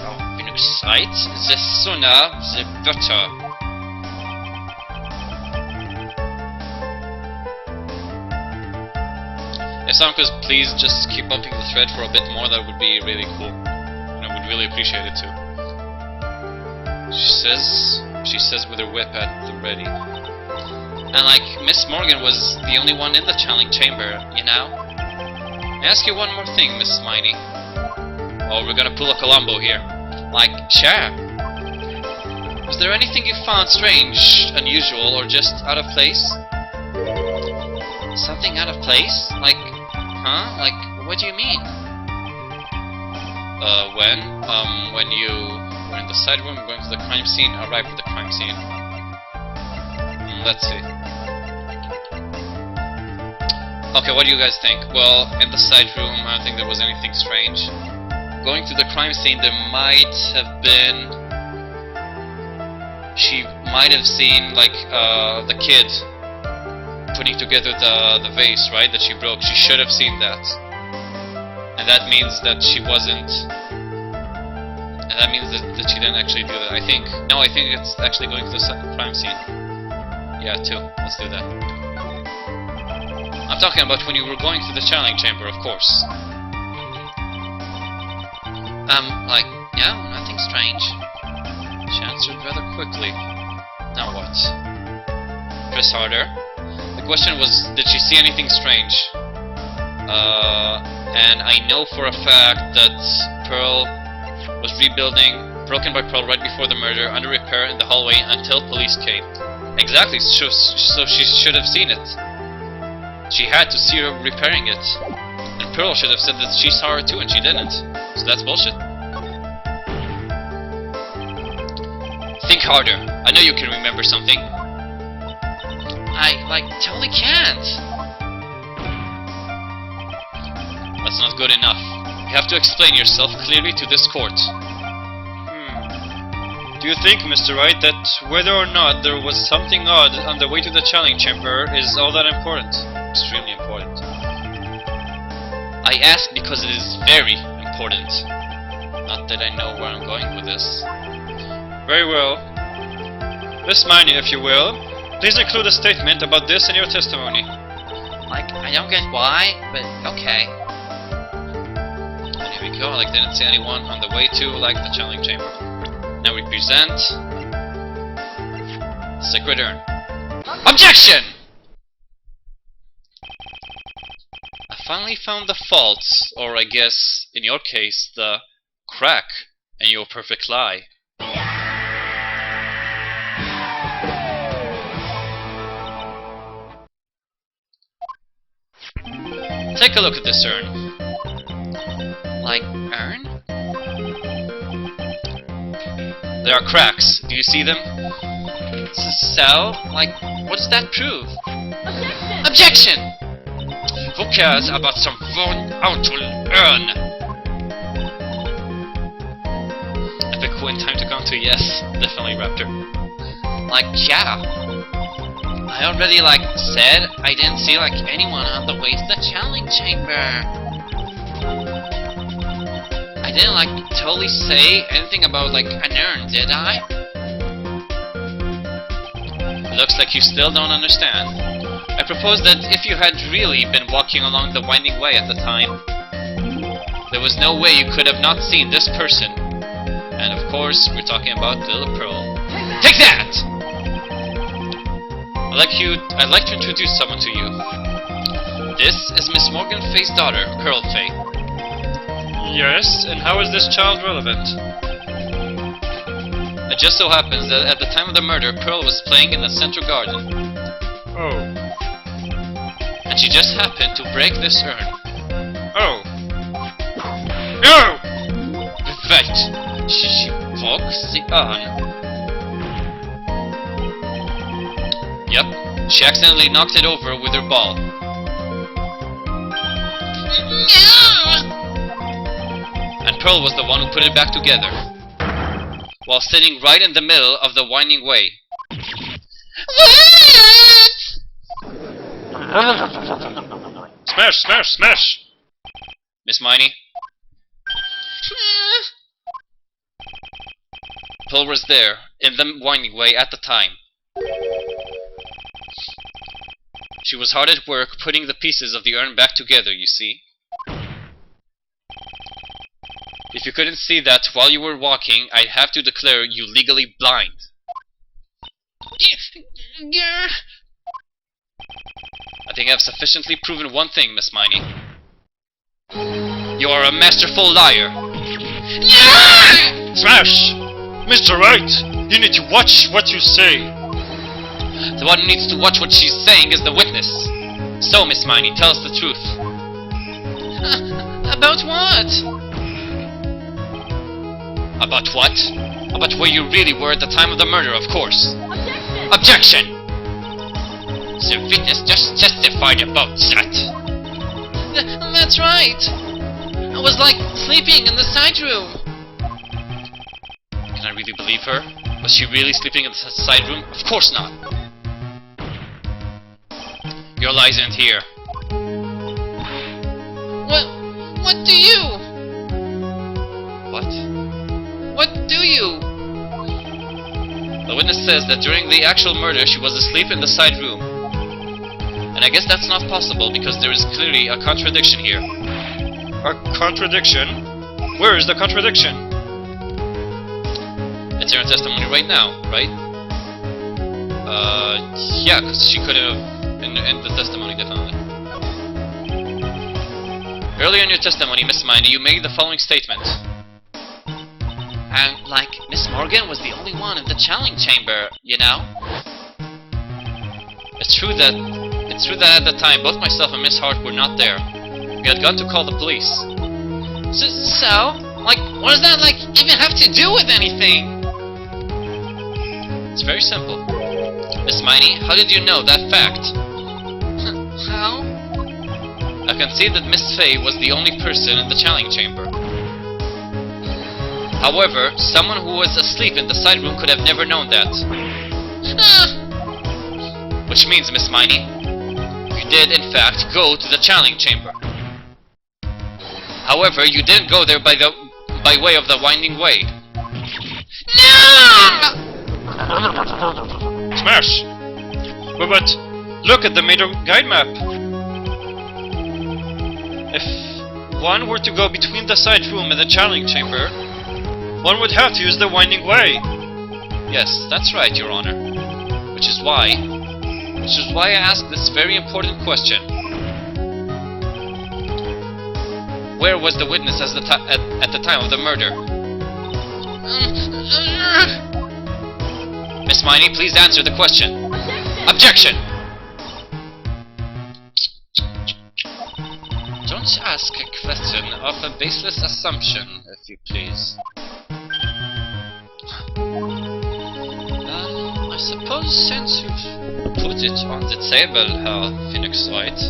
I've been excited. The sooner, the better. If someone could please just keep bumping the thread for a bit more, that would be really cool. And I would really appreciate it too. She says with her whip at the ready. And like, Miss Morgan was the only one in the challenge chamber, you know? May I ask you one more thing, Miss Miney? Oh, we're gonna pull a Columbo here. Like, sure. Was there anything you found strange, unusual, or just out of place? Something out of place? Like, huh? Like, what do you mean? When you were in the side room, going to the crime scene, arrived at the crime scene. Let's see. Okay, what do you guys think? Well, in the side room, I don't think there was anything strange. Going to the crime scene, there might have been... She might have seen, like, the kid putting together the vase, right, that she broke. She should have seen that. And that means that she wasn't... And that means that she didn't actually do that, I think. No, I think it's actually going to the crime scene. Yeah, too. Let's do that. I'm talking about when you were going to the challenge chamber, of course. Like, yeah, nothing strange. She answered rather quickly. Now what? Press harder. The question was, did she see anything strange? And I know for a fact that Pearl was rebuilding, broken by Pearl right before the murder, under repair in the hallway until police came. Exactly, so she should have seen it. She had to see her repairing it. And Pearl should have said that she saw her too and she didn't. So that's bullshit. Think harder. I know you can remember something. I, totally can't. That's not good enough. You have to explain yourself clearly to this court. Do you think, Mr. Wright, that whether or not there was something odd on the way to the challenge chamber is all that important? Extremely important. I ask because it is very important. Not that I know where I'm going with this. Very well. Miss Miney, if you will, please include a statement about this in your testimony. I don't get why, but okay. And here we go, didn't see anyone on the way to, the challenge chamber. Now we present... Sacred Urn. OBJECTION! I finally found the faults, or I guess, in your case, the crack in your perfect lie. Take a look at this urn. Urn? There are cracks. Do you see them? So? What does that prove? OBJECTION! Who cares about some worn-out urn? Epic win time to come to yes. Definitely, Raptor. Yeah. I already, said I didn't see, anyone on the way to the challenge chamber. I didn't, totally say anything about, an urn, did I? Looks like you still don't understand. I propose that if you had really been walking along the winding way at the time, there was no way you could have not seen this person. And of course, we're talking about little Pearl. Take that! I'd like to introduce someone to you. This is Miss Morgan Fay's daughter, Pearl Fay. Yes, and how is this child relevant? It just so happens that at the time of the murder, Pearl was playing in the central garden. Oh. And she just happened to break this urn. Oh. No! Right. She broke the urn. Yep, she accidentally knocked it over with her ball. And Pearl was the one who put it back together, while sitting right in the middle of the winding way. Smash, smash, smash! Miss Miney? Pearl was there, in the winding way at the time. She was hard at work putting the pieces of the urn back together, you see. If you couldn't see that while you were walking, I'd have to declare you legally blind. I think I've sufficiently proven one thing, Miss Miney. You are a masterful liar. Smash! Mr. Wright, you need to watch what you say. The one who needs to watch what she's saying is the witness. So, Miss Miney, tell us the truth. About what? About what? About where you really were at the time of the murder, of course. Objection! The witness just testified about that. That's right. I was sleeping in the side room. Can I really believe her? Was she really sleeping in the side room? Of course not. Your lies end here. What do you? What? What do you? The witness says that during the actual murder she was asleep in the side room. And I guess that's not possible because there is clearly a contradiction here. A contradiction? Where is the contradiction? It's in her testimony right now, right? Yeah, because she couldn't have in the testimony, definitely. Earlier in your testimony, Miss Miney, you made the following statement. And, like, Miss Morgan was the only one in the challenge chamber, you know? It's true that at the time, both myself and Miss Hart were not there. We had gone to call the police. So? Like, what does that, like, even have to do with anything? It's very simple. Miss Miney, how did you know that fact? How? I can see that Miss Fay was the only person in the challenge chamber. However, someone who was asleep in the side room could have never known that. Which means, Miss Miney, you did in fact go to the challenge chamber. However, you didn't go there by way of the winding way. No! Smash! But look at the major guide map. If one were to go between the side room and the challenge chamber, one would have to use the winding way. Yes, that's right, Your Honor. Which is why I asked this very important question. Where was the witness at the time of the murder? Miss Miney, please answer the question. Objection! Don't ask a question of a baseless assumption, if you please. I suppose since you've put it on the table, Herr Phoenix Wright,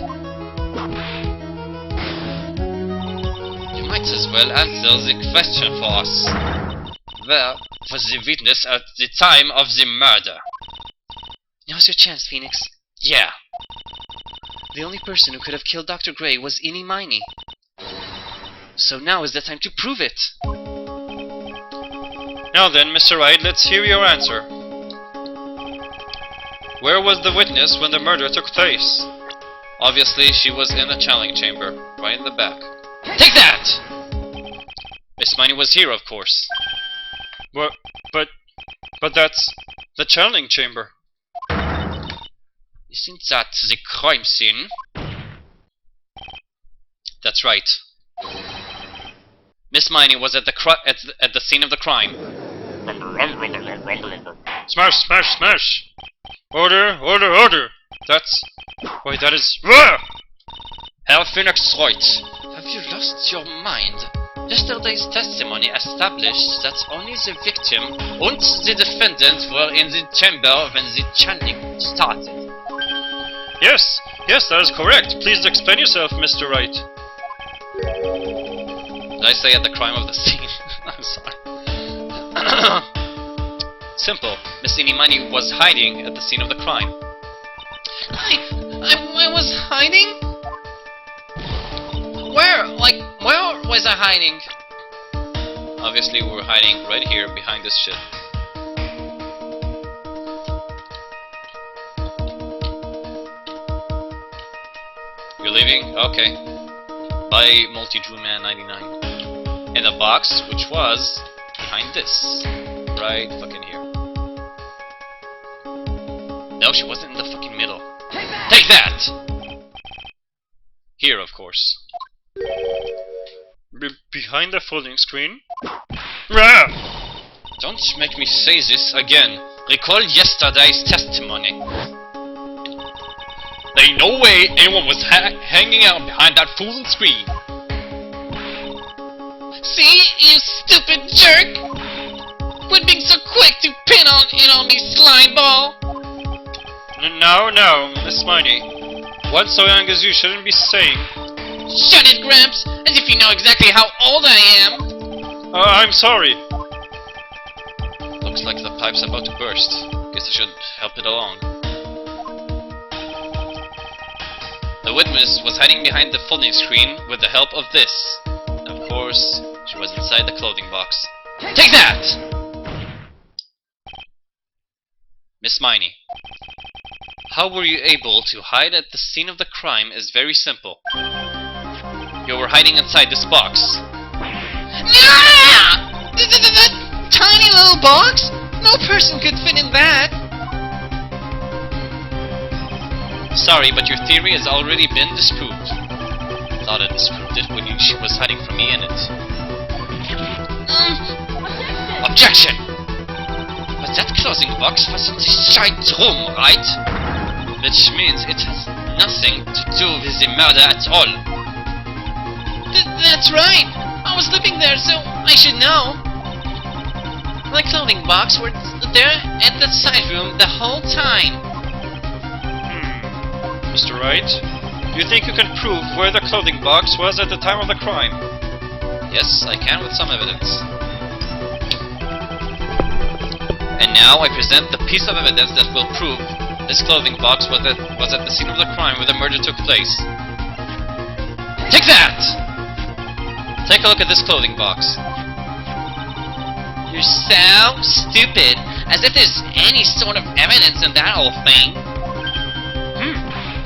you might as well answer the question for us. Where was the witness at the time of the murder? Now's your chance, Phoenix. Yeah. The only person who could have killed Dr. Gray was Innie Miney. So now is the time to prove it. Now then, Mr. Wright, let's hear your answer. Where was the witness when the murder took place? Obviously, she was in the challenge chamber, right in the back. Take that! Miss Miney was here, of course. But that's the challenge chamber. Isn't that the crime scene? That's right. Miss Miney was at the scene of the crime. Smash, smash, smash! Order, order, order! That's... why, that is... Herr Phoenix Wright, Have you lost your mind? Yesterday's testimony established that only the victim and the defendant were in the chamber when the chanting started. Yes, that is correct. Please explain yourself, Mr. Wright. Did I say at the crime of the scene? I'm sorry. Simple. Miss Innie Miney was hiding at the scene of the crime. I was hiding? Where was I hiding? Obviously, we were hiding right here behind this shit. You're leaving? Okay. Bye, Multi-Drew-Man 99. In the box, which was behind this. Right fucking here. No, she wasn't in the fucking middle. Take that! Here, of course. Behind the folding screen? Don't make me say this again. Recall yesterday's testimony. There ain't no way anyone was hanging out behind that folding screen. See, you stupid jerk! Quit being so quick to pin on me, slime ball! No, Miss Miney. One so young as you shouldn't be saying... Shut it, Gramps! As if you know exactly how old I am! I'm sorry. Looks like the pipe's about to burst. Guess I should help it along. The witness was hiding behind the folding screen with the help of this. Of course, she was inside the clothing box. Take that! Miss Miney, how were you able to hide at the scene of the crime is very simple. You were hiding inside this box. That tiny little box? No person could fit in that! Sorry, but your theory has already been disproved. Thought I disproved it when she was hiding from me in it. Objection! But that clothing box was in the side room, right? Which means it has nothing to do with the murder at all. That's right! I was living there, so I should know. The clothing box was there at the side room the whole time. Mr. Wright, do you think you can prove where the clothing box was at the time of the crime? Yes, I can with some evidence. And now I present the piece of evidence that will prove this clothing box was at the scene of the crime where the murder took place. Take that! Take a look at this clothing box. You're so stupid, as if there's any sort of evidence in that whole thing.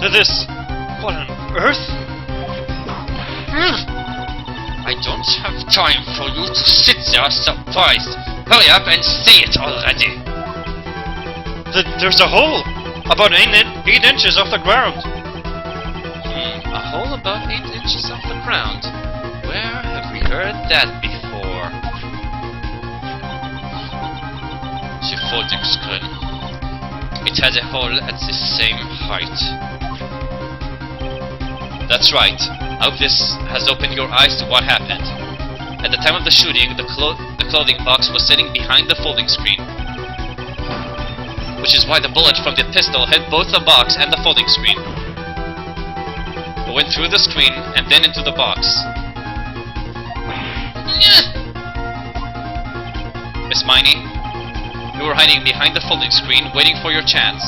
This... What on earth? I don't have time for you to sit there surprised. Hurry up and say it already. There's a hole! About 8 inches off the ground. A hole about 8 inches off the ground. Where have we heard that before? The folding screen. It had a hole at the same height. That's right. I hope this has opened your eyes to what happened. At the time of the shooting, the clothing box was sitting behind the folding screen, which is why the bullet from the pistol hit both the box and the folding screen. It went through the screen and then into the box. Miss Miney, you were hiding behind the folding screen waiting for your chance.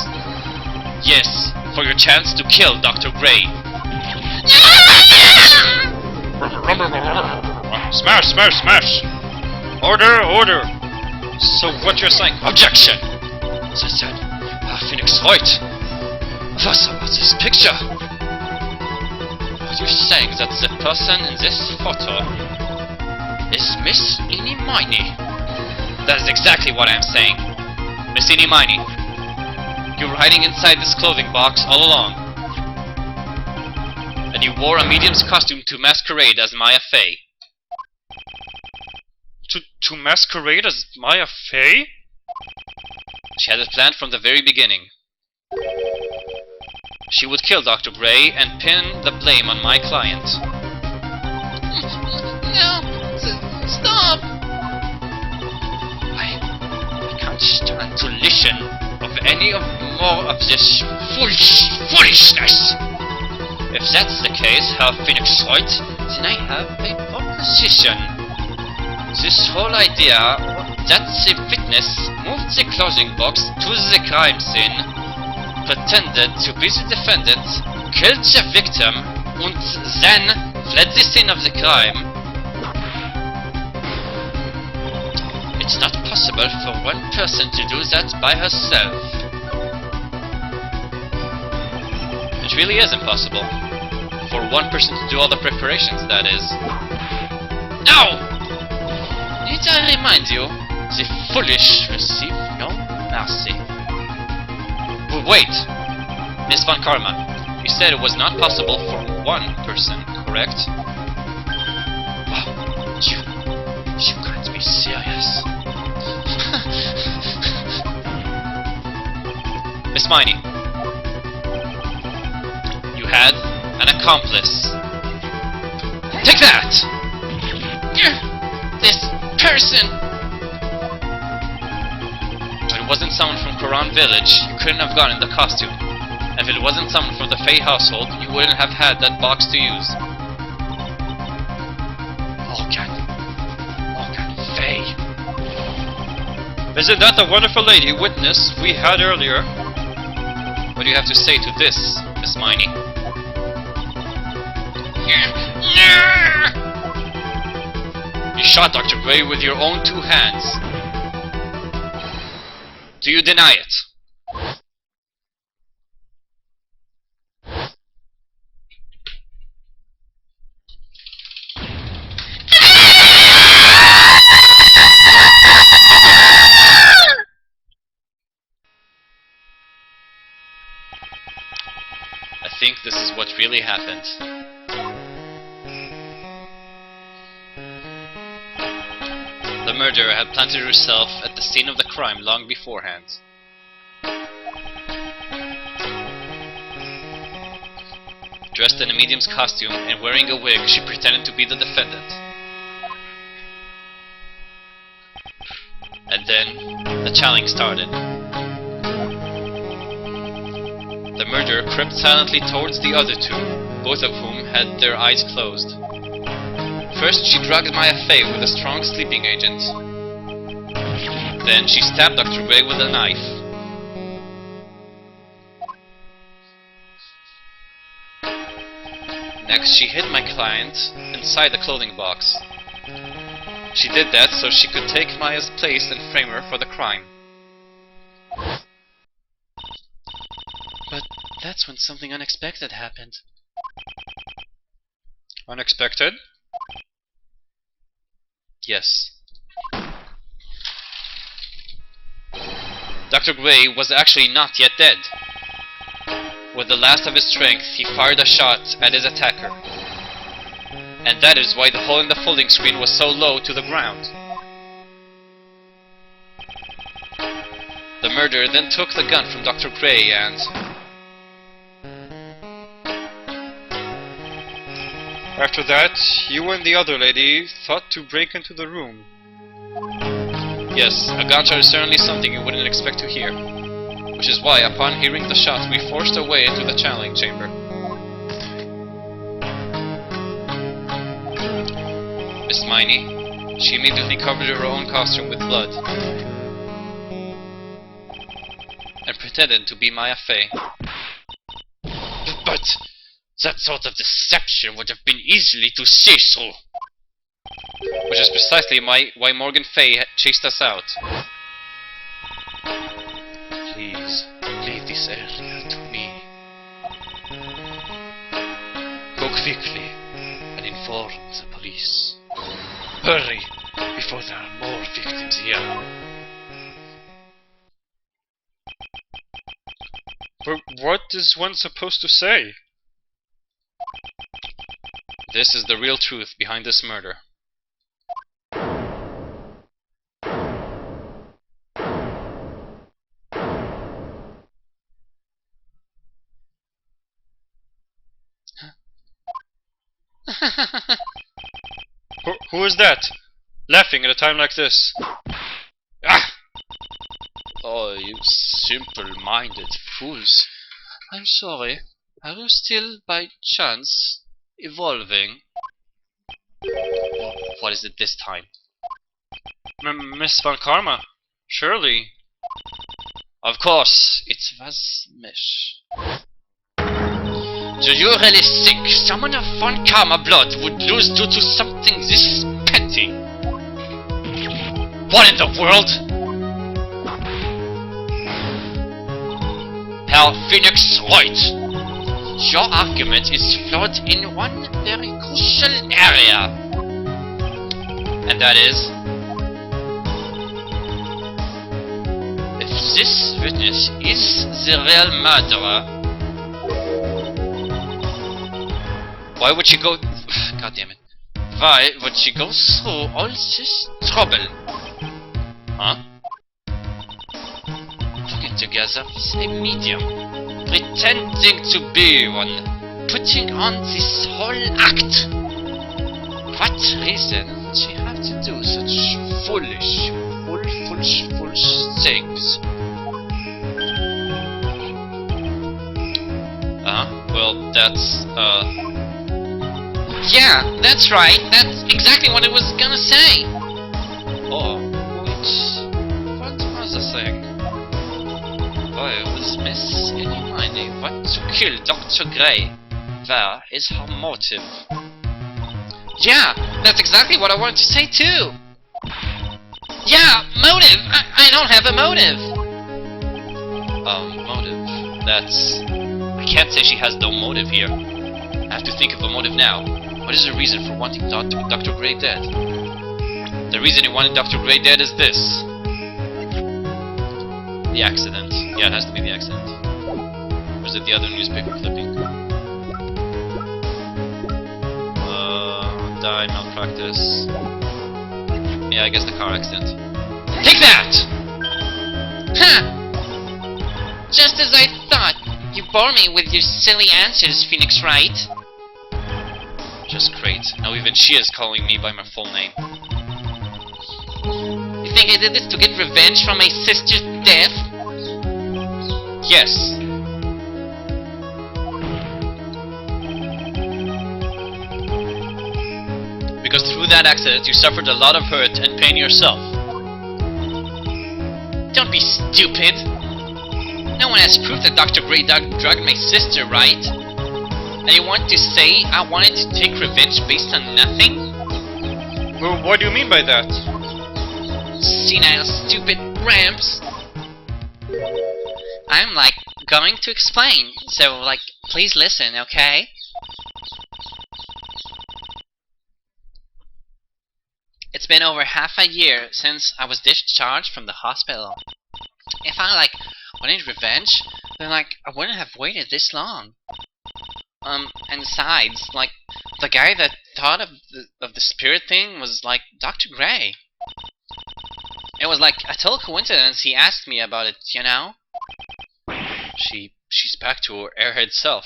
Yes, for your chance to kill Dr. Gray. Smash, smash, smash! Order, order! So what you're saying? Objection! As I said, Phoenix Wright. What's about this picture? Are you saying that the person in this photo is Miss Inimini? That is exactly what I'm saying. Miss Inimini, you were hiding inside this clothing box all along. And you wore a medium's costume to masquerade as Maya Fey. To masquerade as Maya Fey? She had it planned from the very beginning. She would kill Dr. Gray and pin the blame on my client. No! Stop! I can't stand to listen of any more of this foolishness! If that's the case, Herr Phoenix Wright, then I have a proposition. This whole idea that the witness moved the clothing box to the crime scene, pretended to be the defendant, killed the victim, and then fled the scene of the crime. It's not possible for one person to do that by herself. It really is impossible. For one person to do all the preparations, that is. Ow! Need I remind you, the foolish receive no mercy. Wait! Miss Von Karma, you said it was not possible for one person, correct? Wow, you can't be serious. Miss Miney, you had an accomplice. Take that! This person! If it wasn't someone from Koran Village, you couldn't have gotten the costume. And if it wasn't someone from the Fey household, you wouldn't have had that box to use. Morgan Fey. Isn't that the wonderful lady witness we had earlier? What do you have to say to this, Miss Miney? You shot Dr. Gray with your own 2 hands. Do you deny it? think this is what really happened. The murderer had planted herself at the scene of the crime long beforehand. Dressed in a medium's costume and wearing a wig, she pretended to be the defendant. And then, the challenge started. The murderer crept silently towards the other two, both of whom had their eyes closed. First, she drugged Maya Fey with a strong sleeping agent. Then, she stabbed Dr. Gray with a knife. Next, she hid my client inside a clothing box. She did that so she could take Maya's place and frame her for the crime. But that's when something unexpected happened. Unexpected? Yes. Dr. Gray was actually not yet dead. With the last of his strength, he fired a shot at his attacker. And that is why the hole in the folding screen was so low to the ground. The murderer then took the gun from Dr. Gray and... After that, you and the other lady thought to break into the room. Yes, a gunshot is certainly something you wouldn't expect to hear. Which is why, upon hearing the shot, we forced our way into the channeling chamber. Miss Miney, she immediately covered her own costume with blood. And pretended to be Maya Fey. But that sort of deception would have been easily to see through. Which is precisely why Morgan Fay chased us out. Please, leave this area to me. Go quickly and inform the police. Hurry, before there are more victims here. But what is one supposed to say? This is the real truth behind this murder. Who is that? Laughing at a time like this? Ah! Oh, you simple-minded fools. I'm sorry. Are you still, by chance, evolving? What is it this time? Miss Von Karma? Surely. Of course, it was Mish. Do you really think someone of Von Karma blood would lose due to something this petty? What in the world? Herr Phoenix Wright, your argument is flawed in one very crucial area. And that is, if this witness is the real murderer, why would she go... God damn it. Why would she go through all this trouble? Huh? Talking together with a medium. Pretending to be one. Putting on this whole act. What reason would she have to do such foolish things? Well, that's, Yeah, that's right. That's exactly what I was gonna say. Oh, what was the thing? Why was Miss Miney want to kill Dr. Gray? Where is her motive? Yeah, that's exactly what I wanted to say too. Yeah, motive. I don't have a motive. Motive. That's... I can't say she has no motive here. I have to think of a motive now. What is the reason for wanting Dr. Gray dead? The reason he wanted Dr. Gray dead is this. The accident. Yeah, it has to be the accident. Or is it the other newspaper clipping? die, malpractice. Yeah, I guess the car accident. Take that! Huh! Just as I thought. You bore me with your silly answers, Phoenix Wright. Just great. Now even she is calling me by my full name. You think I did this to get revenge for my sister's death? Yes. Because through that accident you suffered a lot of hurt and pain yourself. Don't be stupid. No one has proof that Dr. Grey drugged my sister, right? And you want to say I wanted to take revenge based on nothing? Well, what do you mean by that? Senile, stupid ramps. I'm like going to explain, so like please listen, okay? It's been over half a year since I was discharged from the hospital. If I like wanted revenge, then like I wouldn't have waited this long. And besides, like the guy that thought of the spirit thing was like Dr. Grey. It was like a total coincidence he asked me about it, you know? She's back to her airhead self.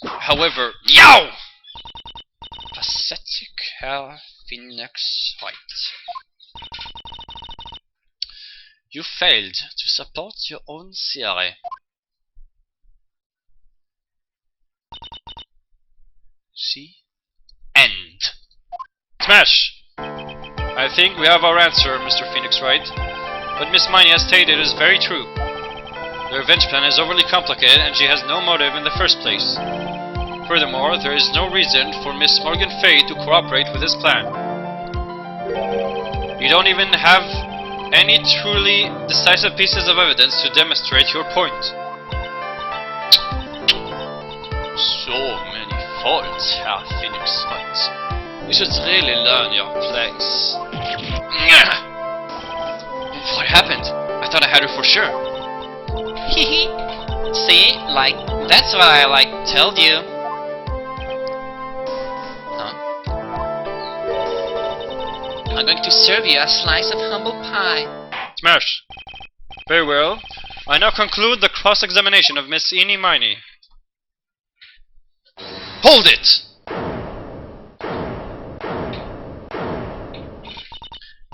However, YOW! Pathetic Herr Phoenix Wright. You failed to support your own theory. See? End. Smash! I think we have our answer, Mr. Phoenix Wright. What Miss Miney has stated is very true. The revenge plan is overly complicated and she has no motive in the first place. Furthermore, there is no reason for Miss Morgan Fay to cooperate with this plan. You don't even have any truly decisive pieces of evidence to demonstrate your point. So many faults, Herr Phoenix Wright. You should really learn your place. What happened? I thought I had her for sure. See, like that's what I like told you. I'm going to serve you a slice of humble pie. Smash! Very well. I now conclude the cross-examination of Miss Eenie Miney. Hold it!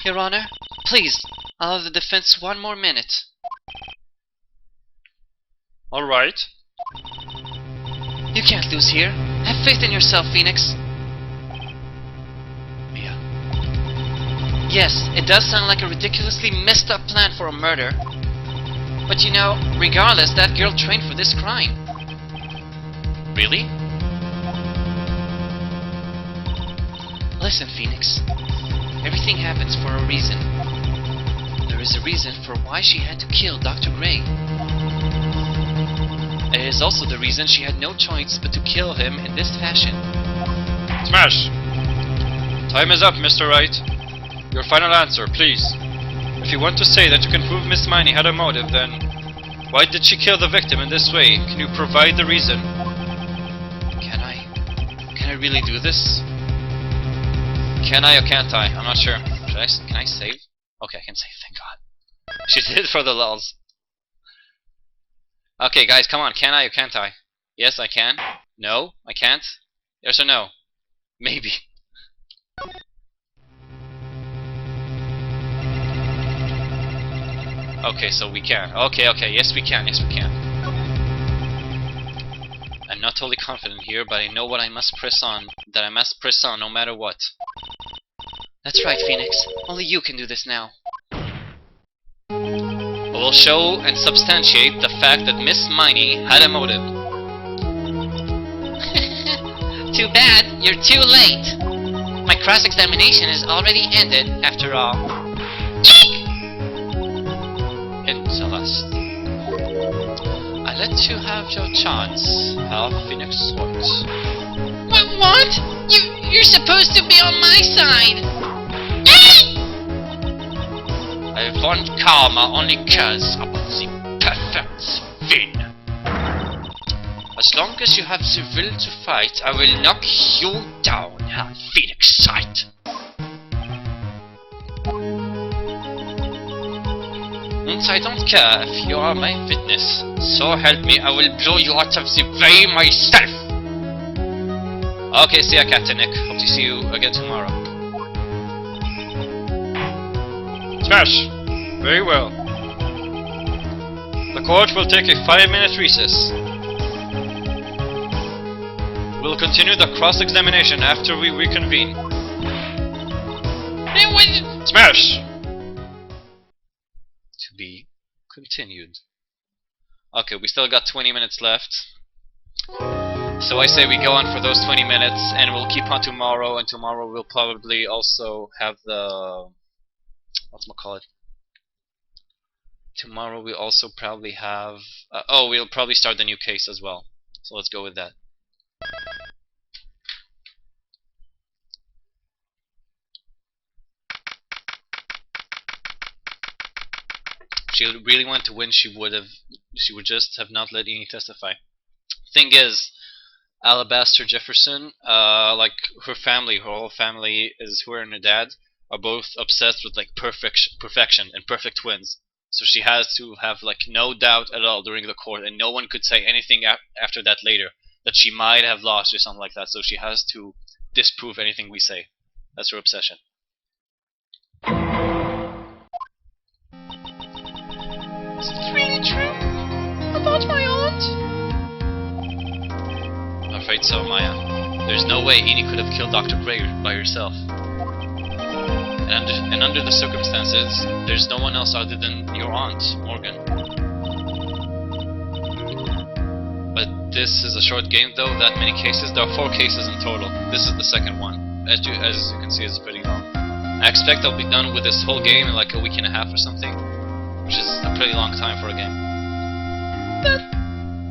Your Honor, please, allow the defense one more minute. Alright. You can't lose here. Have faith in yourself, Phoenix. Mia. Yes, it does sound like a ridiculously messed up plan for a murder. But you know, regardless, that girl trained for this crime. Really? Listen, Phoenix. Everything happens for a reason. There is a reason for why she had to kill Dr. Grey. It is also the reason she had no choice but to kill him in this fashion. Smash! Time is up, Mr. Wright. Your final answer, please. If you want to say that you can prove Miss Miney had a motive, then why did she kill the victim in this way? Can you provide the reason? Can I really do this? Can I or can't I? I'm not sure. Can I save? Okay, I can save, thank God. She did it for the lulz. Okay, guys, come on. Can I or can't I? Yes, I can. No, I can't. Yes or no? Maybe. Okay, so we can. Okay, yes we can, yes we can. I'm not totally confident here, but I know what I must press on. That I must press on no matter what. That's right, Phoenix. Only you can do this now. We will show and substantiate the fact that Miss Miney had a motive. Too bad, you're too late. My cross-examination is already ended, after all. In Celeste. I let you have your chance, Herr Phoenix Wright. What? You're supposed to be on my side. I want karma only cause of the perfect thing. A As long as you have the will to fight, I will knock you down, Herr Phoenix Sight. And I don't care if you are my witness. So help me, I will blow you out of the way myself! Okay, see ya, Captain Nick. Hope to see you again tomorrow. Smash! Very well. The court will take a 5-minute recess. We'll continue the cross-examination after we reconvene. Smash! To be continued. Okay, we still got 20 minutes left. So I say we go on for those 20 minutes and we'll keep on tomorrow, and tomorrow we'll probably also have the... whatchamacallit? Tomorrow we also probably have... oh, we'll probably start the new case as well. So let's go with that. If she really wanted to win, she would just have not let Eni testify. Thing is, Alabaster Jefferson, like her whole family is her and her dad are both obsessed with like perfection and perfect twins. So she has to have like no doubt at all during the court, and no one could say anything after that later that she might have lost or something like that. So she has to disprove anything we say. That's her obsession. Is it really true about my aunt? I'm afraid so, Maya. There's no way Eni could have killed Dr. Gray by herself. And under the circumstances, there's no one else other than your aunt, Morgan. But this is a short game though, that many cases. There are 4 cases in total. This is the second one. As you can see, it's pretty long. I expect I'll be done with this whole game in like a week and a half or something, which is a pretty long time for a game.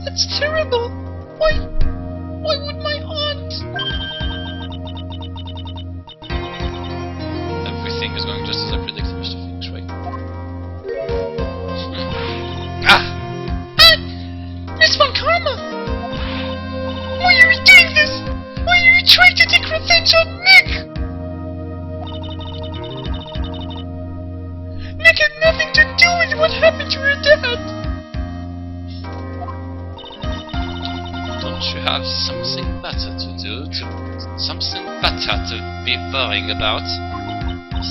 That's terrible. Why would my aunt? Everything is going just as I predicted, Mr. Phoenix, right? Miss Von Karma! Why are you doing this? Why are you trying to take revenge on Nick? Nick had nothing to do with what happened to her dad. Don't you have something better to do? Something better to be worrying about?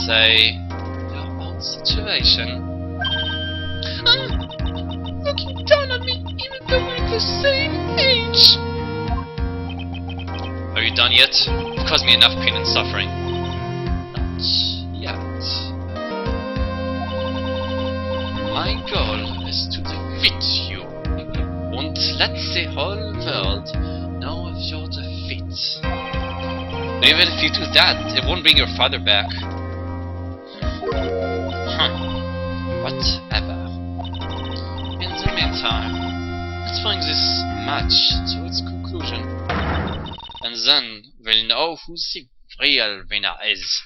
Say, your own situation. Looking down on me even though we're the same age. Are you done yet? You've caused me enough pain and suffering. Not yet. My goal is to defeat you. And let the whole world know of your defeat. But even if you do that, it won't bring your father back. Whatever. In the meantime, let's bring this match to its conclusion. And then we'll know who the real winner is.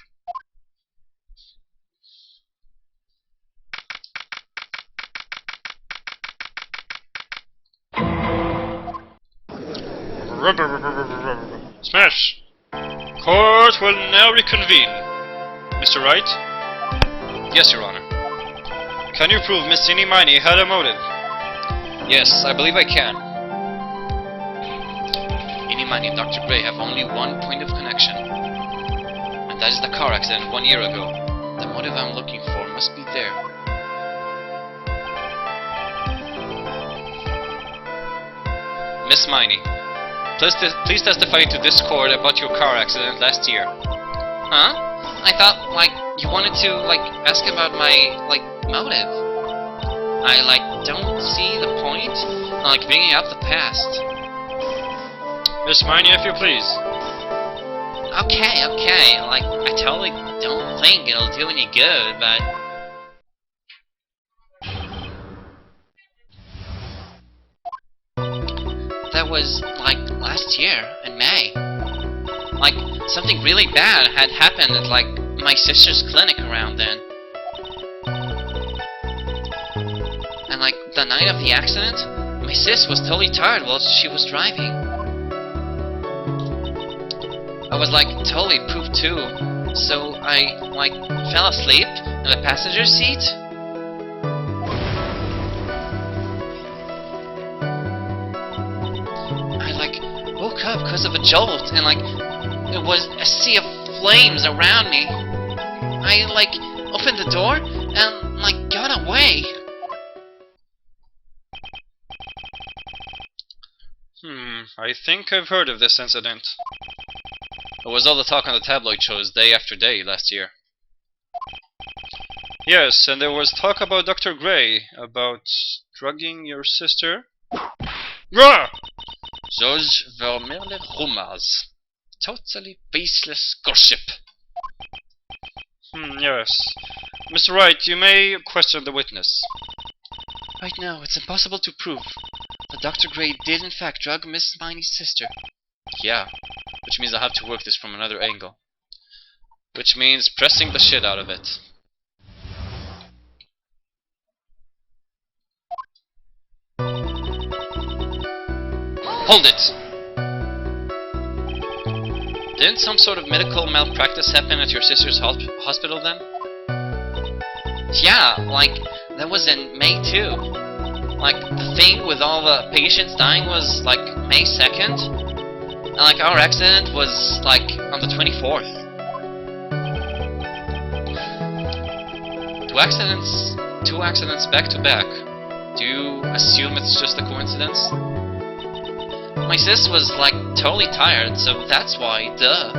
Smash! Court will now reconvene. Mr. Wright? Yes, Your Honor. Can you prove Miss Inimani had a motive? Yes, I believe I can. Inimani and Dr. Gray have only one point of connection. And that is the car accident 1 year ago. The motive I'm looking for must be there. Miss Miney, please testify to this court about your car accident last year. Huh? I thought, like, you wanted to, like, ask about my, like, motive. I, like, don't see the point in, like, bringing up the past. Miss Miney, if you please. Okay, like, I totally don't think it'll do any good, but... That was, like, last year, in May. Like, something really bad had happened at, like, my sister's clinic around then. And, like, the night of the accident, my sis was totally tired while she was driving. I was like totally pooped too, so I like fell asleep in the passenger seat. I like woke up because of a jolt, and like it was a sea of flames around me. I like opened the door and like got away. I think I've heard of this incident. It was all the talk on the tabloid shows day after day last year. Yes, and there was talk about Dr. Gray, about drugging your sister. Rah! Those were merely rumors. Totally baseless gossip. Yes. Mr. Wright, you may question the witness. Right now, it's impossible to prove that Dr. Gray did in fact drug Miss Miney's sister. Yeah, which means I'll have to work this from another angle. Which means pressing the shit out of it. Hold it! Didn't some sort of medical malpractice happen at your sister's hospital then? Yeah, like, that was in May too. Like, the thing with all the patients dying was like May 2nd. And like, our accident was like on the 24th. Two accidents back to back. Do you assume it's just a coincidence? My sis was like totally tired, so that's why, duh.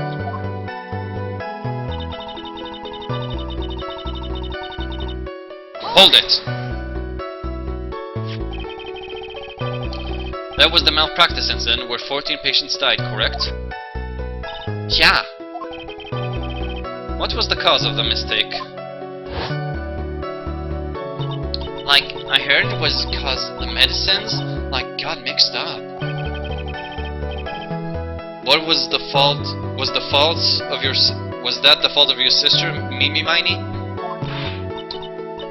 Hold it! That was the malpractice incident where 14 patients died, correct? Yeah. What was the cause of the mistake? Like, I heard it was because the medicines, like, got mixed up. What was the fault? Was that the fault of your sister, Mimi Miney?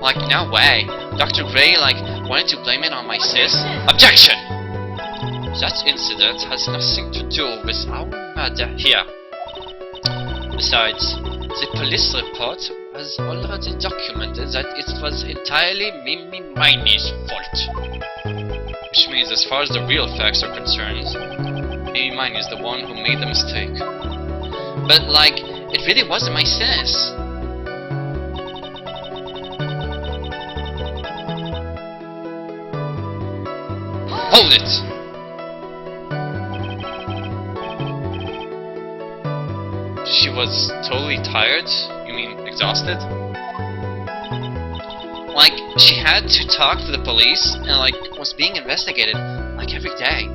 Like, no way. Dr. Gray, like, wanted to blame it on my sis. Objection! That incident has nothing to do with our murder here. Besides, the police report has already documented that it was entirely Mimi Miney's fault. Which means, as far as the real facts are concerned, Mimi Miney is the one who made the mistake. But, like, it really wasn't my sis. Hold it! She was totally tired? You mean exhausted? Like, she had to talk to the police and, like, was being investigated, like, every day.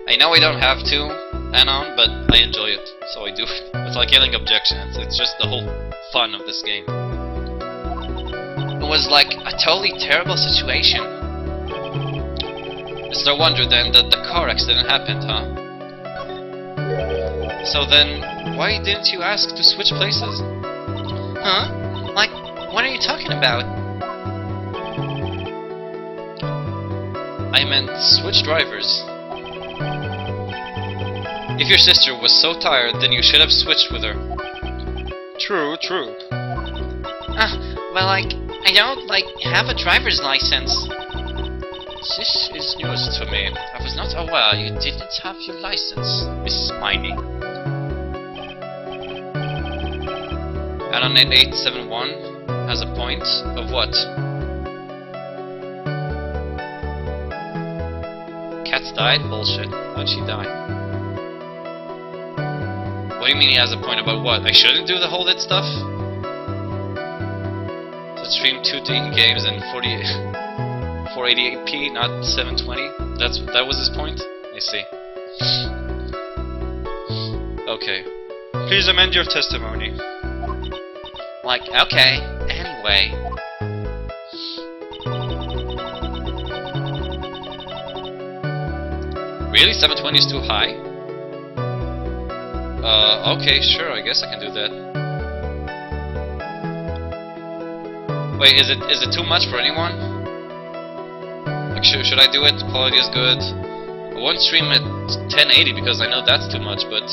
I know I don't have to, Anon, but I enjoy it, so I do it. It's like yelling objections. It's just the whole fun of this game. It was, like, a totally terrible situation. It's no wonder then that the car accident happened, huh? So then, why didn't you ask to switch places? Huh? Like, what are you talking about? I meant switch drivers. If your sister was so tired, then you should have switched with her. True. Well, like, I don't, like, have a driver's license. This is news to me. I was not aware you didn't have your license, Miss Miney. Anon 8871 has a point of what? Cat died? Bullshit. How'd she die? What do you mean he has a point about what? I shouldn't do the hold it stuff? To stream 2D games in 480p, not 720? That was his point? I see. Okay. Please amend your testimony. Like, okay, anyway. Really? 720 is too high? Okay, sure, I guess I can do that. Wait, is it too much for anyone? Like, should I do it? Quality is good. I won't stream at 1080 because I know that's too much, but...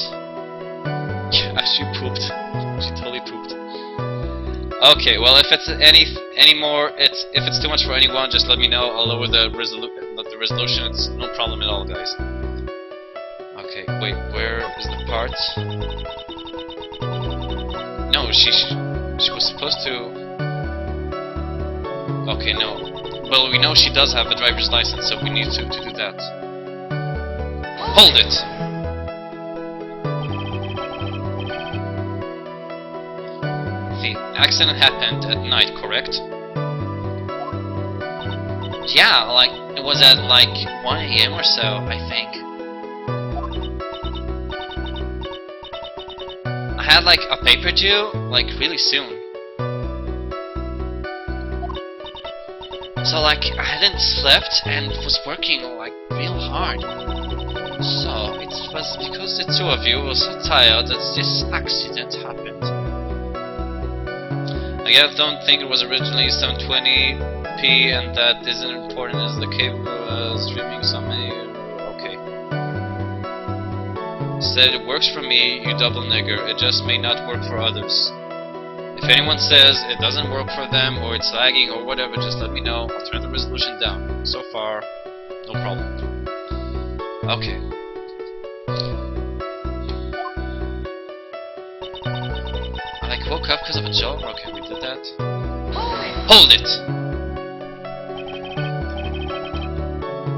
Yeah, she pooped. She totally pooped. Okay, well, if it's any more, if it's too much for anyone, just let me know. I'll lower the resolution. It's no problem at all, guys. Okay, wait, where is the part? No, she was supposed to... Okay, no. Well, we know she does have a driver's license, so we need to do that. Hold it! The accident happened at night, correct? Yeah, like, it was at like 1 AM or so, I think. I had like a paper due, like, really soon. So like, I hadn't slept and was working like real hard. So, it was because the two of you were so tired that this accident happened. I guess don't think it was originally 720p and that isn't important as the cable streaming so many... Okay. Said it works for me, you double nigger. It just may not work for others. If anyone says it doesn't work for them or it's lagging or whatever, just let me know. I'll turn the resolution down. So far, no problem. Okay. I like woke up because of a job. Okay, we did that. Hold it!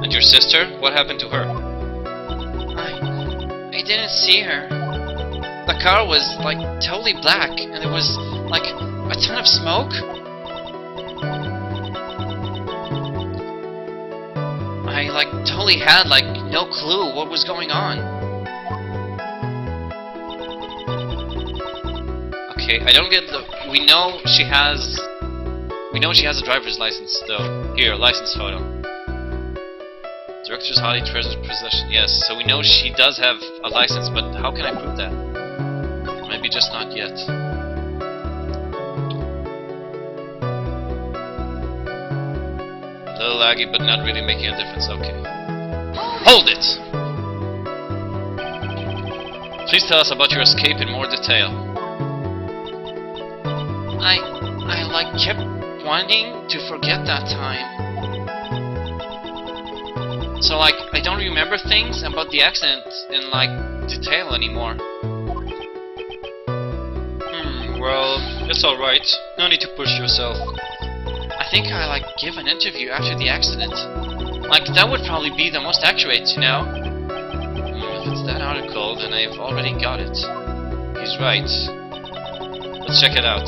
And your sister? What happened to her? I didn't see her. The car was like totally black and there was like a ton of smoke. I like totally had like no clue what was going on. Okay, I don't get the... We know she has a driver's license though. Here, license photo. Director's hottie treasure possession. Yes, so we know she does have a license, but how can I prove that? Maybe just not yet. A little laggy, but not really making a difference. Okay. Hold it! Please tell us about your escape in more detail. I like kept wanting to forget that time. So like I don't remember things about the accident in like detail anymore. Well, it's alright. No need to push yourself. I think I like give an interview after the accident. Like that would probably be the most accurate, you know? If it's that article, then I've already got it. He's right. Let's check it out.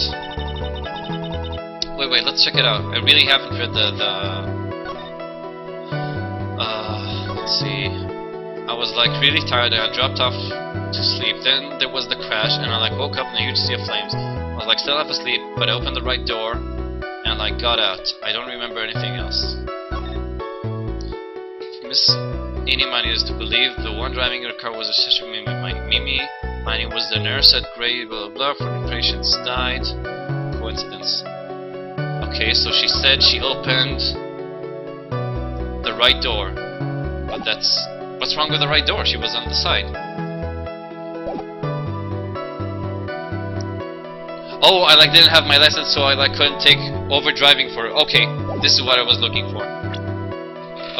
Wait, let's check it out. I really haven't read let's see. I was like really tired and I dropped off to sleep. Then there was the crash and I like woke up in a huge sea of flames. I was like still half asleep, but I opened the right door and like got out. I don't remember anything else. Miss Inimani is to believe the one driving her car was a sister Mimi. Mimi was the nurse at Grey, blah blah blah, for the patients died. Coincidence. Okay, so she said she opened the right door. But that's... What's wrong with the right door? She was on the side. Oh, I like didn't have my license, so I like couldn't take over driving for... Okay, this is what I was looking for.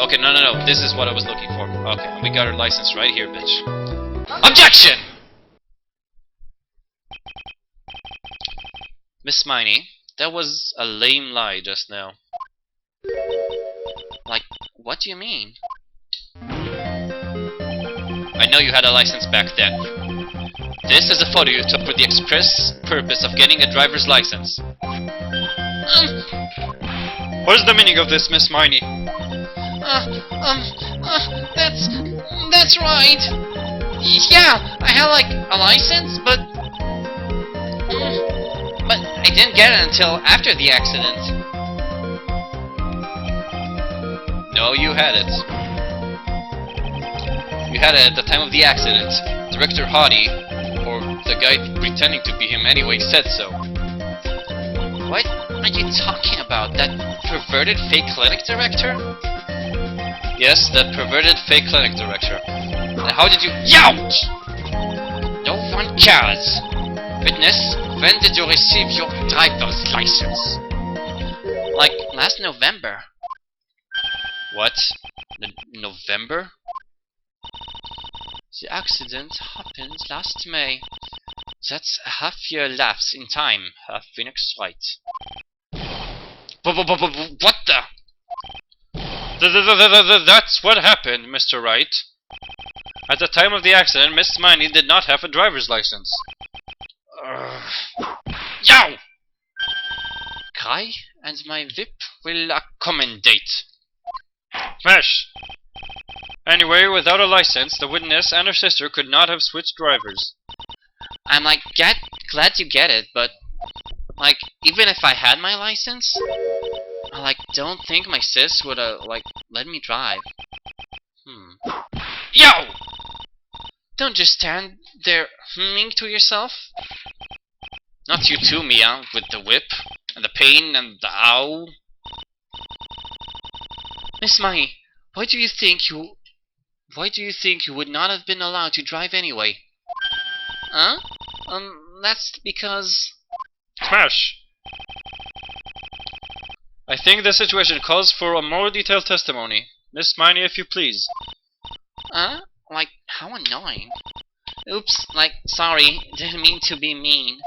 Okay, no, this is what I was looking for. Okay, and we got her license right here, bitch. Objection! Miss Miney, that was a lame lie just now. Like, what do you mean? I know you had a license back then. This is a photo you took for the express purpose of getting a driver's license. What is the meaning of this, Miss Miney? That's right. Yeah, I had like a license, but I didn't get it until after the accident. No, you had it. You had it at the time of the accident. Director Hottie, or the guy pretending to be him anyway, said so. What are you talking about? That perverted fake clinic director? Yes, the perverted fake clinic director. And how did you... Youch! No one cares. Witness, when did you receive your driver's license? Like, last November. What? November? The accident happened last May. That's a half-year lapse in time, Phoenix Wright. What the? That's what happened, Mr. Wright. At the time of the accident, Miss Miney did not have a driver's license. Yow! Cry, and my whip will accommodate. Smash! Anyway, without a license, the witness and her sister could not have switched drivers. I'm like, glad you get it, but like, even if I had my license, I like don't think my sis would like let me drive. Yo! Don't just stand there humming to yourself. Not you too, Mia, with the whip and the pain and the ow. Miss Mai, why do you think you would not have been allowed to drive anyway? Huh? That's because... Smash! I think the situation calls for a more detailed testimony. Miss Miney, if you please. Huh? Like, how annoying. Oops, like, sorry, didn't mean to be mean.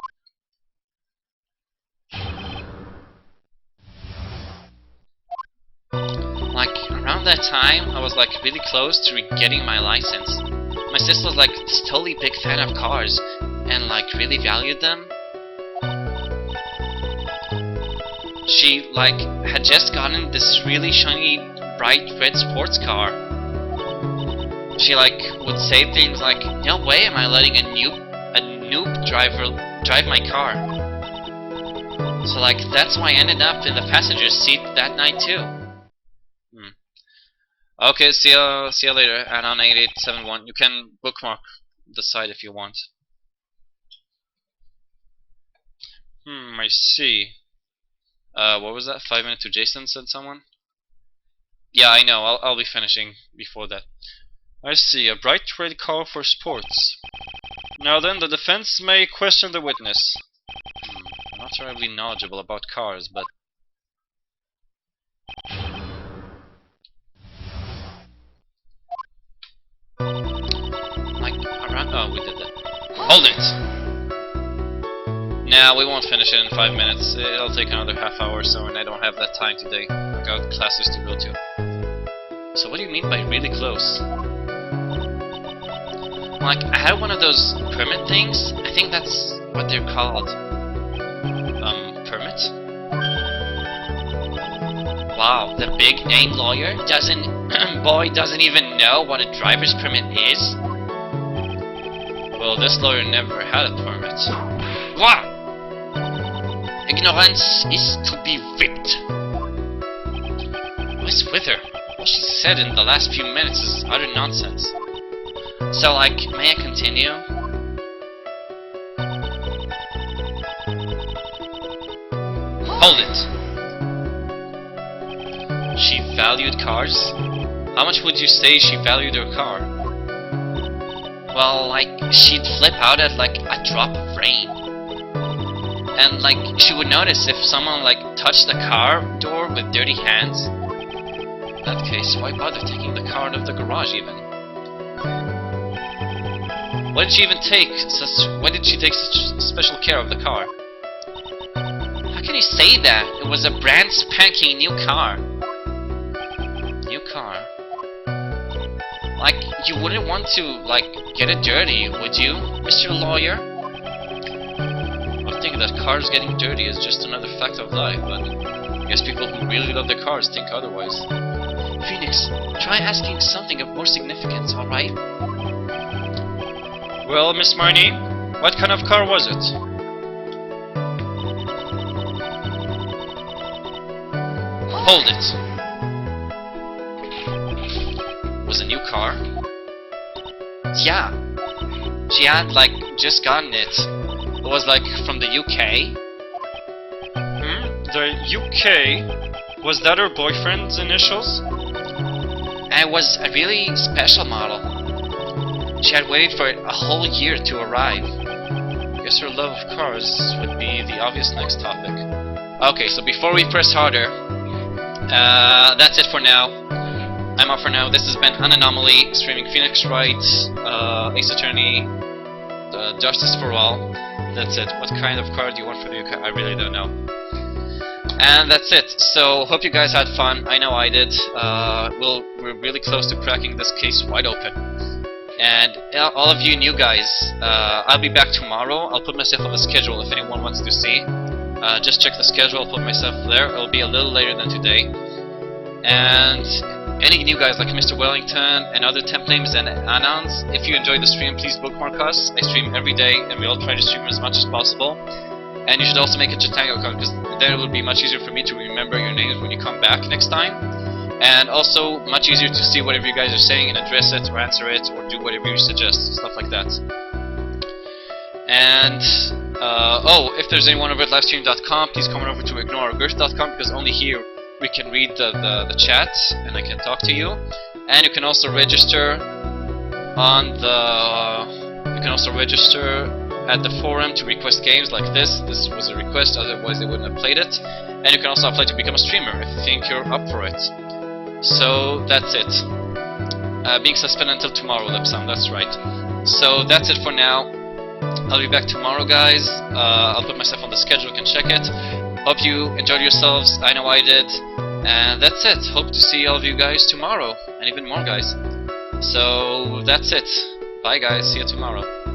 Like, around that time, I was like really close to getting my license. My sister was like this totally big fan of cars, and like really valued them. She like had just gotten this really shiny, bright red sports car. She like would say things like, "No way am I letting a noob driver drive my car." So like that's why I ended up in the passenger seat that night too. Okay, see ya later. And on 8871, you can bookmark the site if you want. I see. What was that? 5 minutes to Jason, said someone? Yeah, I know. I'll be finishing before that. I see. A bright red car for sports. Now then, the defense may question the witness. I'm not terribly knowledgeable about cars, but... Like, around... Oh, we did that. Hold it! Nah, we won't finish it in 5 minutes. It'll take another half hour or so, and I don't have that time today. I got classes to go to. So what do you mean by really close? Like, I had one of those permit things. I think that's what they're called. Permit? Wow, the big name lawyer doesn't even know what a driver's permit is? Well, this lawyer never had a permit. What? Ignorance is to be whipped. What's with her? What she said in the last few minutes is utter nonsense. So, like, may I continue? Hold it! She valued cars? How much would you say she valued her car? Well, like, she'd flip out at, like, a drop of rain. And, like, she would notice if someone, like, touched the car door with dirty hands. In that case, why bother taking the car out of the garage, even? Why did she take such special care of the car? How can you say that? It was a brand spanking new car. New car? Like, you wouldn't want to, like, get it dirty, would you, Mr. Lawyer? I think that cars getting dirty is just another fact of life, but I guess people who really love their cars think otherwise. Phoenix, try asking something of more significance, alright? Well, Miss Marnie, what kind of car was it? Hold it! It was a new car? Yeah. She had, like, just gotten it. It was, like, from the UK. The UK? Was that her boyfriend's initials? And it was a really special model. She had waited for it a whole year to arrive. Guess her love of cars would be the obvious next topic. Okay, so before we press harder, that's it for now. I'm out for now. This has been an Anomaly, streaming Phoenix Wright, Ace Attorney, Justice for All. That's it. What kind of car do you want for the UK? I really don't know. And that's it. So, hope you guys had fun. I know I did. We're really close to cracking this case wide open. And all of you new guys, I'll be back tomorrow. I'll put myself on the schedule if anyone wants to see. Just check the schedule, I'll put myself there. It'll be a little later than today. And any new guys like Mr. Wellington and other temp names and anons, if you enjoyed the stream, please bookmark us. I stream every day, and we all try to stream as much as possible. And you should also make a Chatango account, because then it will be much easier for me to remember your names when you come back next time. And also, much easier to see whatever you guys are saying and address it, or answer it, or do whatever you suggest, stuff like that. And, if there's anyone over at livestream.com, please come on over to ignoreourgirth.com, because only here we can read the chat, and I can talk to you. And you can also register on you can also register at the forum to request games like this. This was a request, otherwise they wouldn't have played it. And you can also apply to become a streamer if you think you're up for it. So that's it. Being suspended until tomorrow, Lipsam, that's right. So that's it for now. I'll be back tomorrow, guys. I'll put myself on the schedule, you can check it. Hope you enjoyed yourselves, I know I did. And that's it. Hope to see all of you guys tomorrow, and even more guys. So that's it. Bye guys, see you tomorrow.